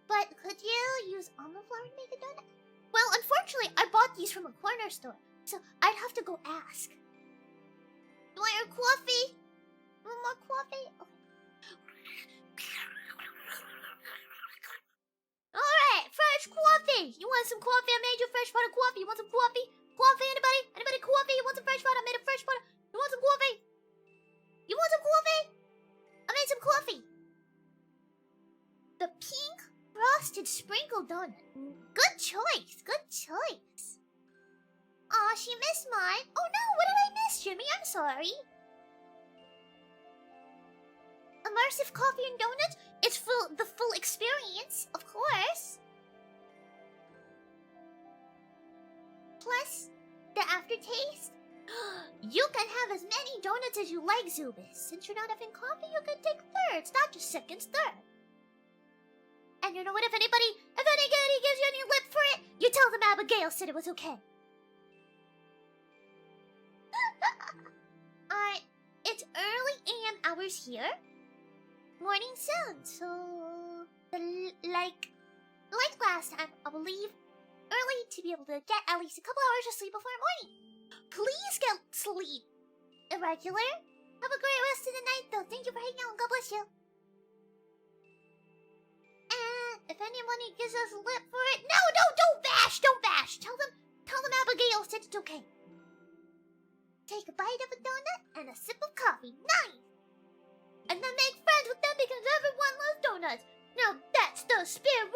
But could you use almond flour to make a donut? Well, unfortunately, I bought these from a corner store, so I'd have to go ask. You want your coffee? You want more coffee? Okay. Alright, fresh coffee! You want some coffee? I made you a fresh pot of coffee. You want some coffee? Coffee, anybody? Anybody coffee? You want some fresh pot? I made a fresh pot. You want some coffee? You want some coffee? I made some coffee. The pink frosted sprinkle donut. Good choice. Good choice. Aw, she missed mine. Oh no, what did I miss, Jimmy? I'm sorry. Immersive coffee and donuts? It's the full experience, of course. Plus, the aftertaste. You can have as many donuts as you like, Zubis. Since you're not having coffee, you can take thirds, not just seconds, third. And you know what? If anybody gives you any lip for it, you tell them Abigail said it was okay. It's early AM hours here. Morning soon, so like last time, I will leave early to be able to get at least a couple hours of sleep before morning. Please get sleep. Irregular. Have a great rest of the night, though. Thank you for hanging out. God bless you. And if anybody gives us lip for it, no, don't bash. Tell them Abigail said it's okay. Take a bite of a donut and a sip of coffee. Nice. And then make friends with them because everyone loves donuts. Now that's the spirit!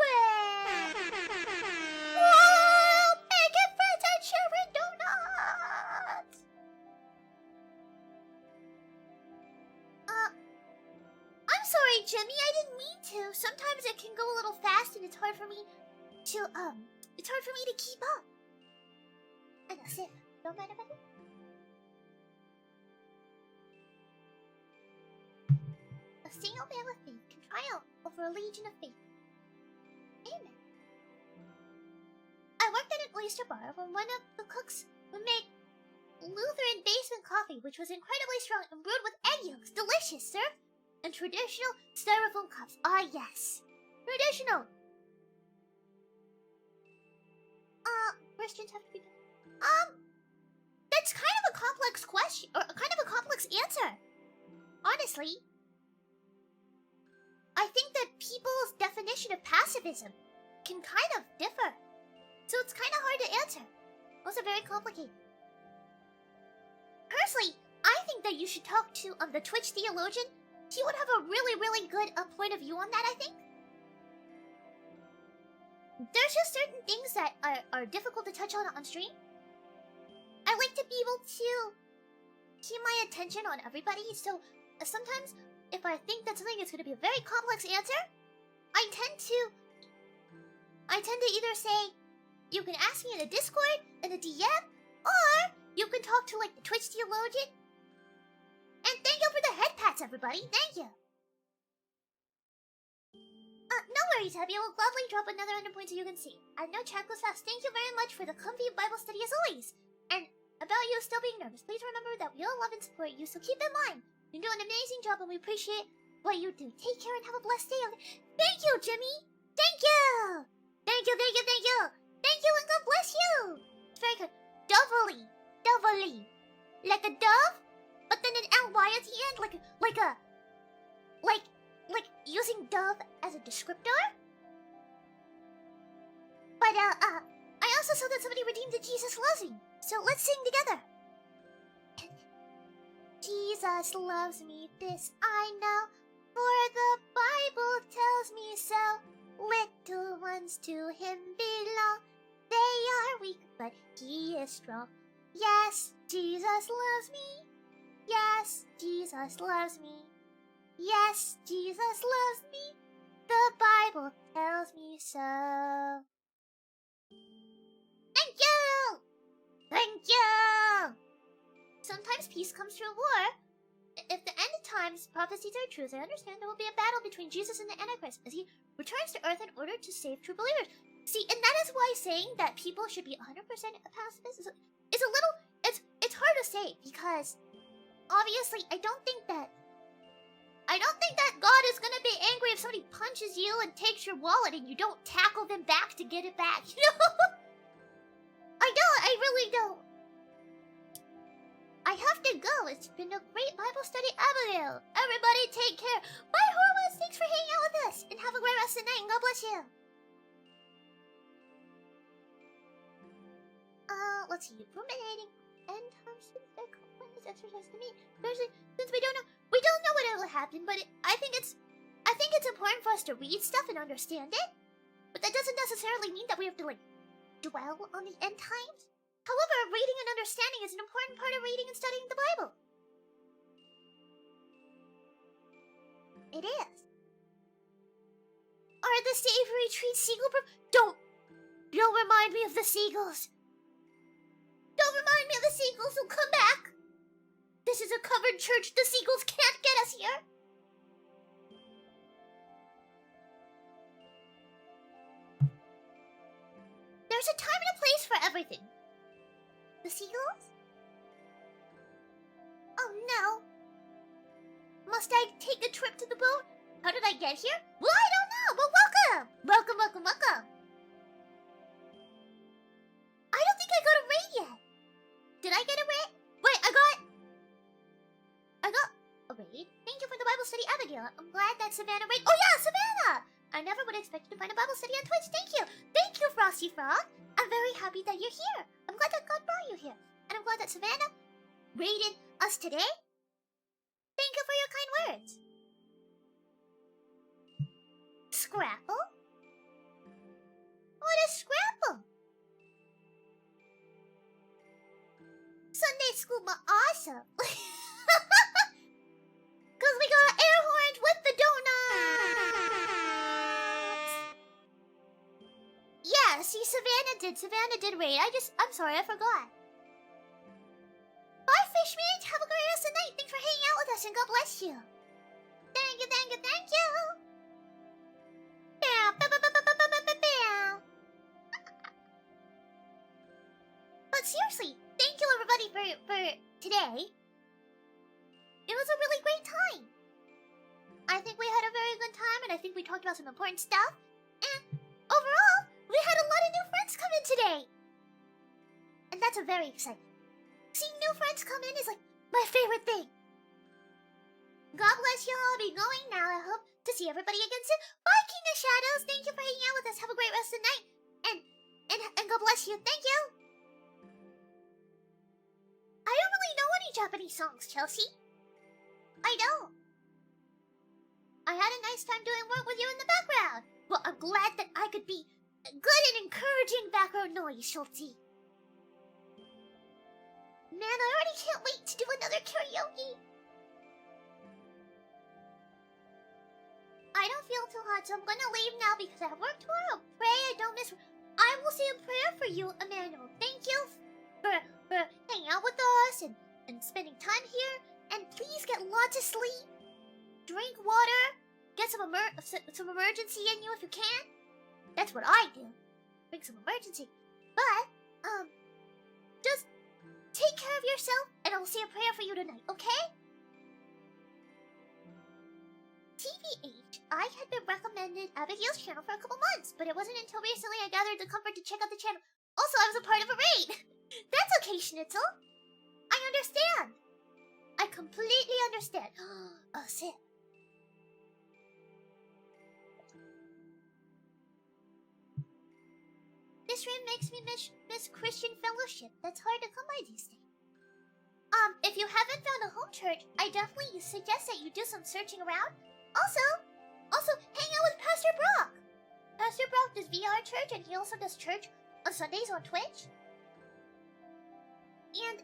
Whoa! Making friends and sharing donuts! I'm sorry, Jimmy, I didn't mean to. Sometimes it can go a little fast and it's hard for me to keep up. And a sip. Don't mind if I do. A single man with faith can triumph over a legion of faith. Amen. I worked at an oyster bar when one of the cooks would make Lutheran basement coffee, which was incredibly strong and brewed with egg yolks. Delicious, served in traditional styrofoam cups. Ah, yes. Traditional. Christians have to be... That's kind of a complex question, or kind of a complex answer. Honestly. I think that people's definition of pacifism can kind of differ. So it's kind of hard to answer. Also very complicated. Personally, I think that you should talk to the Twitch theologian. He would have a really, really good point of view on that, I think. There's just certain things that are difficult to touch on stream. I like to be able to keep my attention on everybody, so sometimes if I think that something is going to be a very complex answer, I tend to I tend to either say, you can ask me in a Discord, in a DM, or you can talk to, like, the Twitch theologian. And thank you for the head pats, everybody. Thank you. No worries, Abby. I will gladly drop another 100 points so you can see. I know chat goes fast. Thank you very much for the comfy Bible study as always. And about you still being nervous, please remember that we all love and support you, so keep in mind. You do an amazing job and we appreciate what you do. Take care and have a blessed day. Thank you, Jimmy. Thank you. Thank you, thank you, thank you. Thank you and God bless you. It's very good. Doubly. Doubly. Like a dove, but then an ly at the end, like using dove as a descriptor. But I also saw that somebody redeemed the Jesus loves me. So let's sing together. Jesus loves me, this I know, for the Bible tells me so. Little ones to him belong. They are weak, but he is strong. Yes, Jesus loves me. Yes, Jesus loves me. Yes, Jesus loves me. The Bible tells me so. Thank you! Thank you! Sometimes peace comes through war. If the end of times prophecies are true, I understand there will be a battle between Jesus and the Antichrist as he returns to Earth in order to save true believers. See, and that is why saying that people should be 100% pacifist is a little... It's hard to say, because obviously I don't think that God is gonna be angry if somebody punches you and takes your wallet and you don't tackle them back to get it back, you know? I really don't. I have to go. It's been a great Bible study, Abigail. Everybody take care. Bye, Horwitz. Thanks for hanging out with us. And have a great rest of the night, and God bless you. Let's see. Ruminating. End times since their complaints exercise to me. Especially since we don't know what will happen, but I think it's important for us to read stuff and understand it. But that doesn't necessarily mean that we have to, like, dwell on the end times. However, reading and understanding is an important part of reading and studying the Bible. It is. Are the savory treats seagull-proof? Don't remind me of the seagulls. Don't remind me of the seagulls who'll come back. This is a covered church. The seagulls can't get us here. There's a time and a place for everything. The seagulls? Oh no. Must I take a trip to the boat? How did I get here? Well, I don't know, but welcome! Welcome, welcome, welcome. I don't think I got a raid yet. Did I get a raid? Wait, I got a raid? Thank you for the Bible study, Abigail. I'm glad that Savannah raid. Oh yeah, Savannah! I never would expect you to find a Bible study on Twitch. Thank you. Thank you, Frosty Frog. I'm very happy that you're here. I'm glad that God brought you here. And I'm glad that Savannah raided us today. Thank you for your kind words. Scrapple? What is Scrapple? Sunday school, but awesome. Because we got air horns with the donuts. Yeah, see, Savannah did raid. I'm sorry, I forgot. Bye, Fishmate. Have a great rest of the night. Thanks for hanging out with us, and God bless you. Thank you, thank you, thank you. But seriously, thank you everybody for today. It was a really great time. I think we had a very good time, and I think we talked about some important stuff. And overall, we had a lot of new friends come in today. And that's a very exciting. Seeing new friends come in is like my favorite thing. God bless you all. I'll be going now. I hope to see everybody again soon. Bye, King of Shadows. Thank you for hanging out with us. Have a great rest of the night. And God bless you. Thank you. I don't really know any Japanese songs, Chelsea. I don't. I had a nice time doing work with you in the background. Well, I'm glad that I could be a good and encouraging background noise, Schultzy. Man, I already can't wait to do another karaoke. I don't feel too hot so I'm gonna leave now because I have work tomorrow. Pray I don't miss. I will say a prayer for you, Emmanuel. Thank you for hanging out with us and spending time here. And please get lots of sleep. Drink water. Get some emergency in you if you can. That's what I do. Drink some emergency. But just take care of yourself, and I'll say a prayer for you tonight. Okay? TBH, I had been recommended Abigail's channel for a couple months, but it wasn't until recently I gathered the comfort to check out the channel. Also, I was a part of a raid. That's okay, Schnitzel. I understand. I completely understand. Oh, sit. This room makes me miss Christian fellowship. That's hard to come by these days. If you haven't found a home church, I definitely suggest that you do some searching around. Also, hang out with Pastor Brock. Pastor Brock does VR church, and he also does church on Sundays on Twitch. And,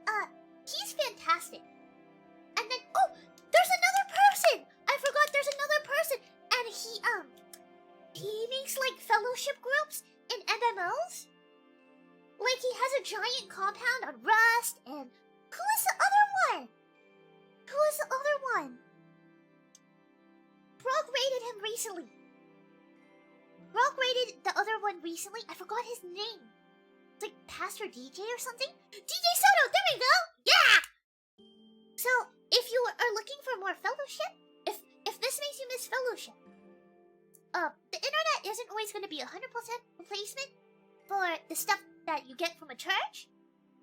he's fantastic. And then, oh, there's another person! I forgot there's another person! And he makes, like, fellowship groups in MMOs. Like, he has a giant compound on Rust, and who is the other one? Brock raided him recently. Brock raided the other one recently. I forgot his name. It's like Pastor DJ or something. DJ Soto, there we go! Yeah! So, if you are looking for more fellowship, if this makes you miss fellowship, the internet isn't always going to be 100% replacement for the stuff that you get from a church.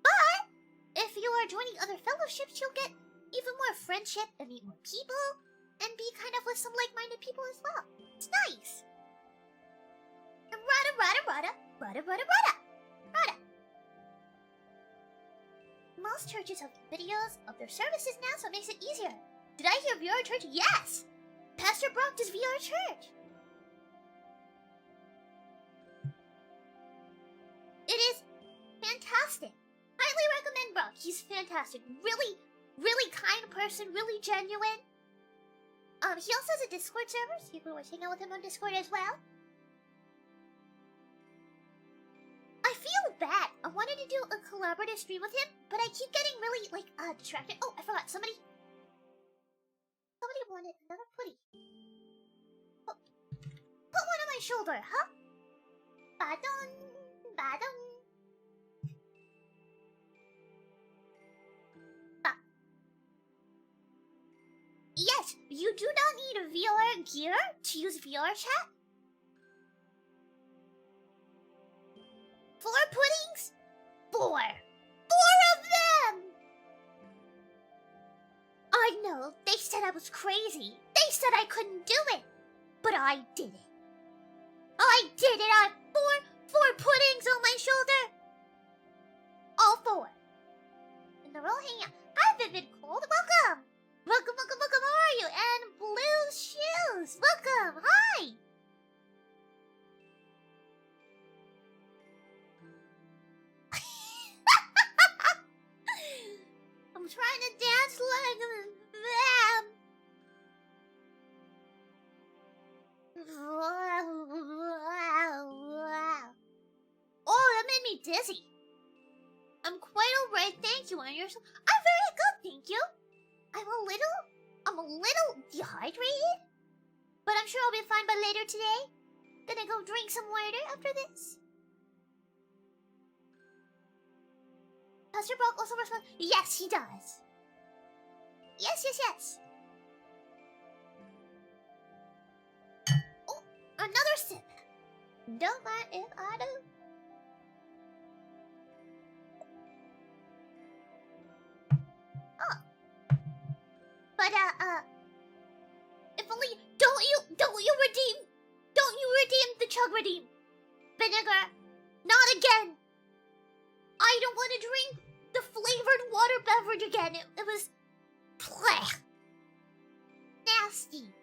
But, if you are joining other fellowships, you'll get even more friendship and meet more people, and be kind of with some like-minded people as well. It's nice. And rada. Most churches have videos of their services now, so it makes it easier. Did I hear VR church? Yes! Pastor Brock does VR church. It is fantastic. Highly recommend Brock. He's fantastic. Really, really kind person. Really genuine. He also has a Discord server, so you can always hang out with him on Discord as well. I feel bad. I wanted to do a collaborative stream with him, but I keep getting really, distracted. Oh, I forgot. Somebody wanted another putty. Put one on my shoulder, huh? Badon. Yes, you do not need a VR gear to use VR chat. 4 puddings? 4 of them! I know, they said I was crazy. They said I couldn't do it. But I did it. I did it! I have 4 puddings on my shoulder. All 4. And they're all hanging out. Hi, Vivid Cold. Welcome! Welcome, how are you? And Blue Shoes, welcome, hi! I'm trying to dance like them. Oh, that made me dizzy. I'm quite alright, thank you. And yourself? I'm very good, thank you. I'm a little dehydrated, but I'm sure I'll be fine by later today. Gonna go drink some water after this. Pastor Brock also responds, yes, he does. Yes. Oh, another sip. Don't mind if I do. But, if only, don't you redeem the chug redeem. Vinegar, not again. I don't want to drink the flavored water beverage again. It was, bleh, nasty.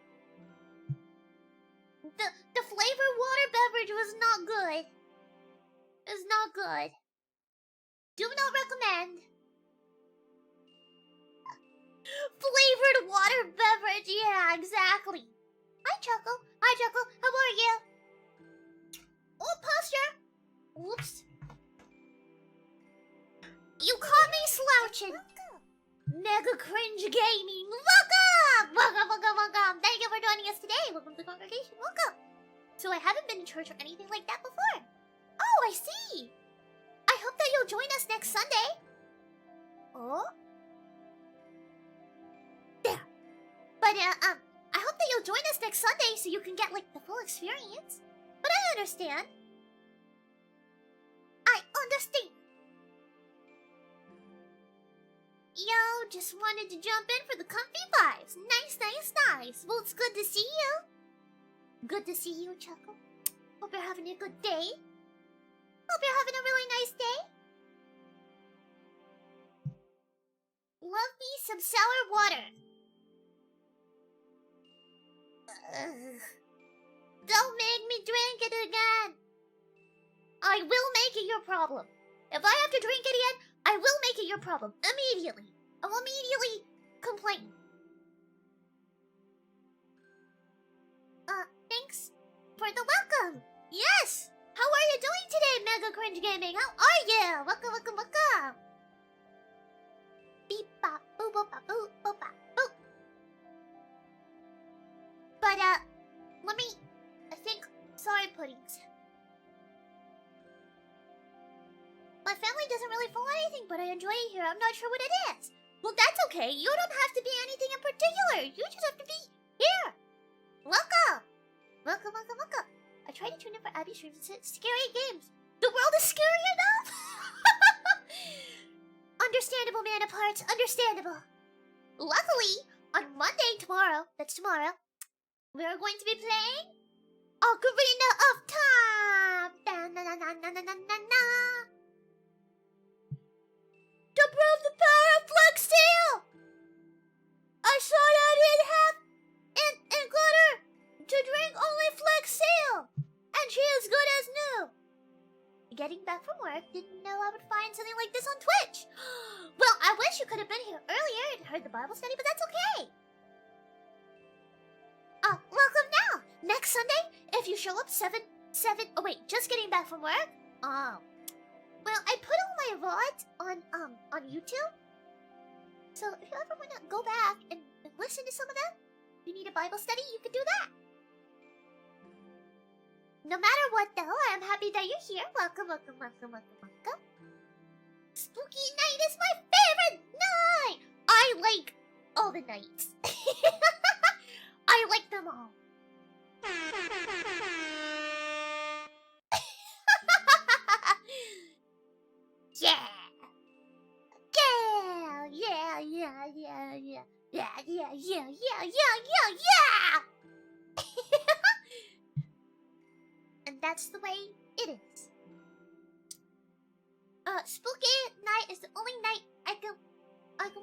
The flavored water beverage was not good. It was not good. Do not recommend. Flavored water beverage, yeah, exactly. Hi, Choco. Hi, Choco. How are you? Oh, posture. Whoops. You caught me slouching. Mega cringe gaming. Welcome! Welcome. Thank you for joining us today. Welcome to the congregation. Welcome. So I haven't been to church or anything like that before. Oh, I see. I hope that you'll join us next Sunday. Oh? There. But, I hope that you'll join us next Sunday so you can get, like, the full experience. But I understand. I understand. Yo, just wanted to jump in for the comfy vibes. Nice. Well, it's good to see you. Good to see you, Chuckle. Hope you're having a good day. Hope you're having a really nice day. Love me some sour water. Ugh. Don't make me drink it again. I will make it your problem. If I have to drink it again, I will make it your problem. Immediately. I will immediately complain. Thanks for the welcome. Yes! How are you doing today, Mega Cringe Gaming? How are you? Welcome. Beep bop boop boop bop boop boop bop boop. But I think sorry puddings. My family doesn't really follow anything, but I enjoy it here. I'm not sure what it is. Well, that's okay. You don't have to be anything in particular. You just have to be here. Welcome. I tried to tune in for Abby's streams. It said scary games. The world is scary enough? Understandable, man of parts. Understandable. Luckily, on Monday, that's tomorrow, we are going to be playing Ocarina of Time. Da-na-na-na-na-na-na-na. To prove the power of Flex Steel! I saw that it have and got her to drink only Flex Steel! And she is good as new! Getting back from work, didn't know I would find something like this on Twitch! Well, I wish you could have been here earlier and heard the Bible study, but that's okay! Welcome now! Next Sunday, if you show up 7... Oh wait, just getting back from work? Oh. Well, I put all my VODs on YouTube. So if you ever want to go back and listen to some of them, if you need a Bible study, you can do that. No matter what, though, I'm happy that you're here. Welcome. Spooky night is my favorite night! I like all the nights. I like them all. Yeah. And that's the way it is. Spooky night is the only night I can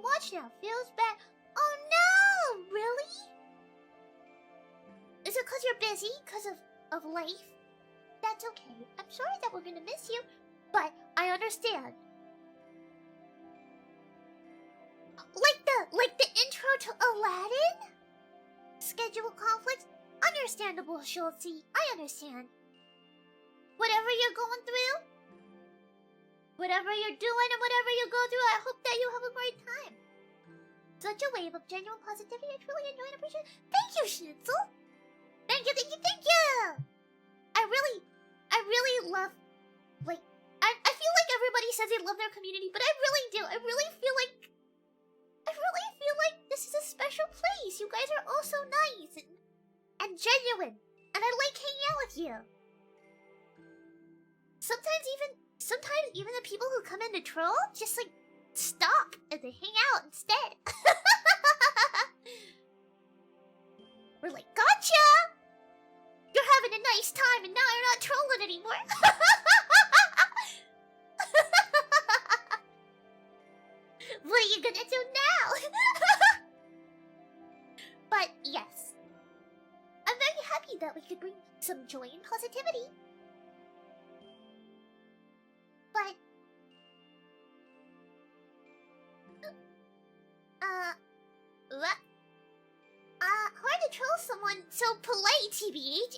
watch now. Feels bad. Oh no! Really? Is it because you're busy? Because of life? That's okay. I'm sorry that we're gonna miss you, but I understand. Like the intro to Aladdin? Schedule conflicts? Understandable, Schultze. I understand. Whatever you're going through, whatever you're doing and whatever you go through, I hope that you have a great time. Such a wave of genuine positivity. I truly enjoy and appreciate it. Thank you, Schnitzel. Thank you. I really love, like, I feel like everybody says they love their community, but I really do. I really feel like this is a special place. You guys are all so nice and genuine, and I like hanging out with you. Sometimes even the people who come in to troll just like stop and they hang out instead. We're like, gotcha! You're having a nice time and now you're not trolling anymore. What are you gonna do now? But yes, I'm very happy that we could bring some joy and positivity. But hard to troll someone so polite, TBH.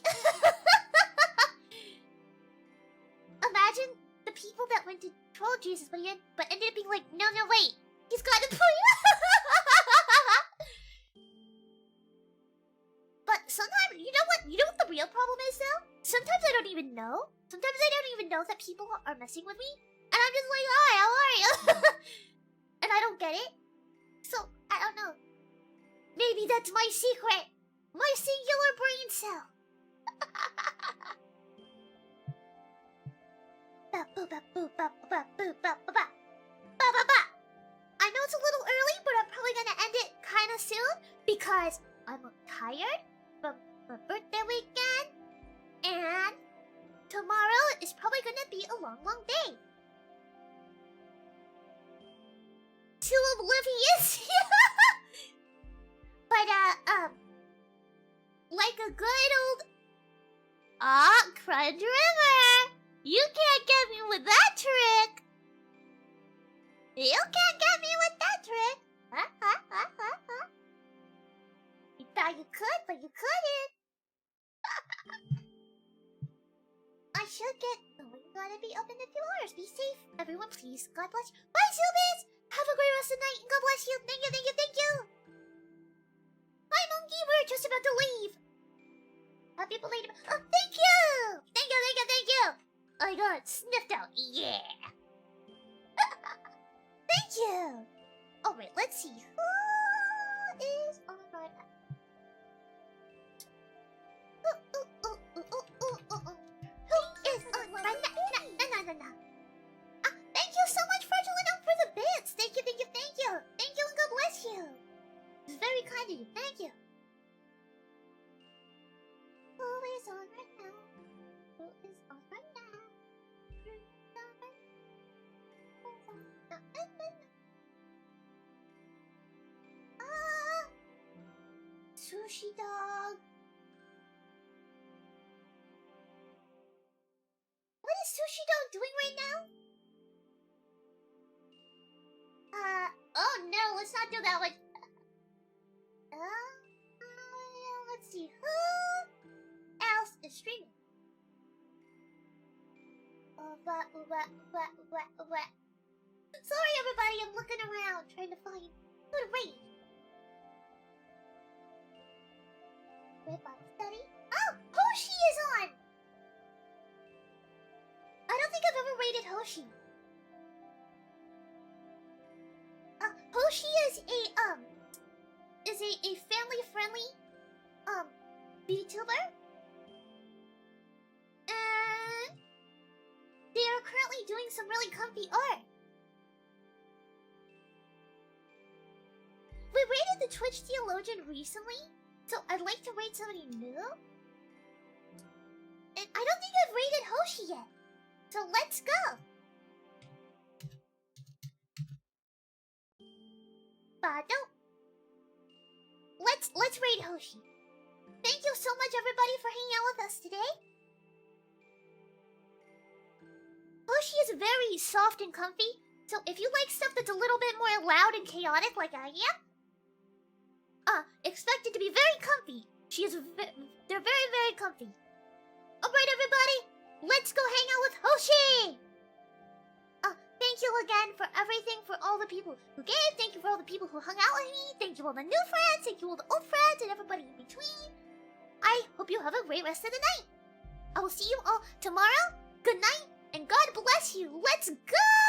Imagine the people that went to troll Jesus but ended up being like, no, wait. He's got a point. But sometimes, you know what? You know what the real problem is, though? Sometimes I don't even know. Sometimes I don't even know that people are messing with me. And I'm just like, hi, how are you? And I don't get it. So, I don't know. Maybe that's my secret. My singular brain cell. I know it's a little early, but I'm probably gonna end it kind of soon because I'm tired from my birthday weekend, and tomorrow is probably gonna be a long day. Too oblivious. But like a good old Crunch River, you can't get me with that trick. You can't get me with that trick. You thought you could, but you couldn't. I should get. Oh, you gotta be up in a few hours. Be safe, everyone, please. God bless you. Bye, Zubis. Have a great rest of the night, and God bless you. Thank you. Hi, Monkey. We're just about to leave. Happy belated. Oh, thank you. Thank you. I got sniffed out. Yeah. Thank you. All right, let's see. Who is on my map? Who is on my map? Thank you so much, Fraudulent Oak, for the bits. Thank you. Thank you, and God bless you. It's very kind of you. Thank you. Who is on right now? Who is on right now? Sushi dog. What is Sushi dog doing right now? Oh no, let's not do that one. Let's see, who else is streaming? Sorry everybody, I'm looking around trying to find who to rate. Red Box Study. Oh, Hoshi is on! I don't think I've ever rated Hoshi. Hoshi is a family-friendly VTuber. And they are currently doing some really comfy art. We rated the Twitch Theologian recently, so I'd like to rate somebody new. And I don't think I've rated Hoshi yet. So let's go. Bado. Let's rate Hoshi. Thank you so much everybody for hanging out with us today. Hoshi is very soft and comfy, so if you like stuff that's a little bit more loud and chaotic like I am, expect it to be very comfy. They're very comfy. Alright everybody, let's go hang out with Hoshi! Thank you again for everything, for all the people who gave, thank you for all the people who hung out with me, thank you all the new friends, thank you all the old friends, and everybody in between. I hope you have a great rest of the night. I will see you all tomorrow. Good night, and God bless you. Let's go!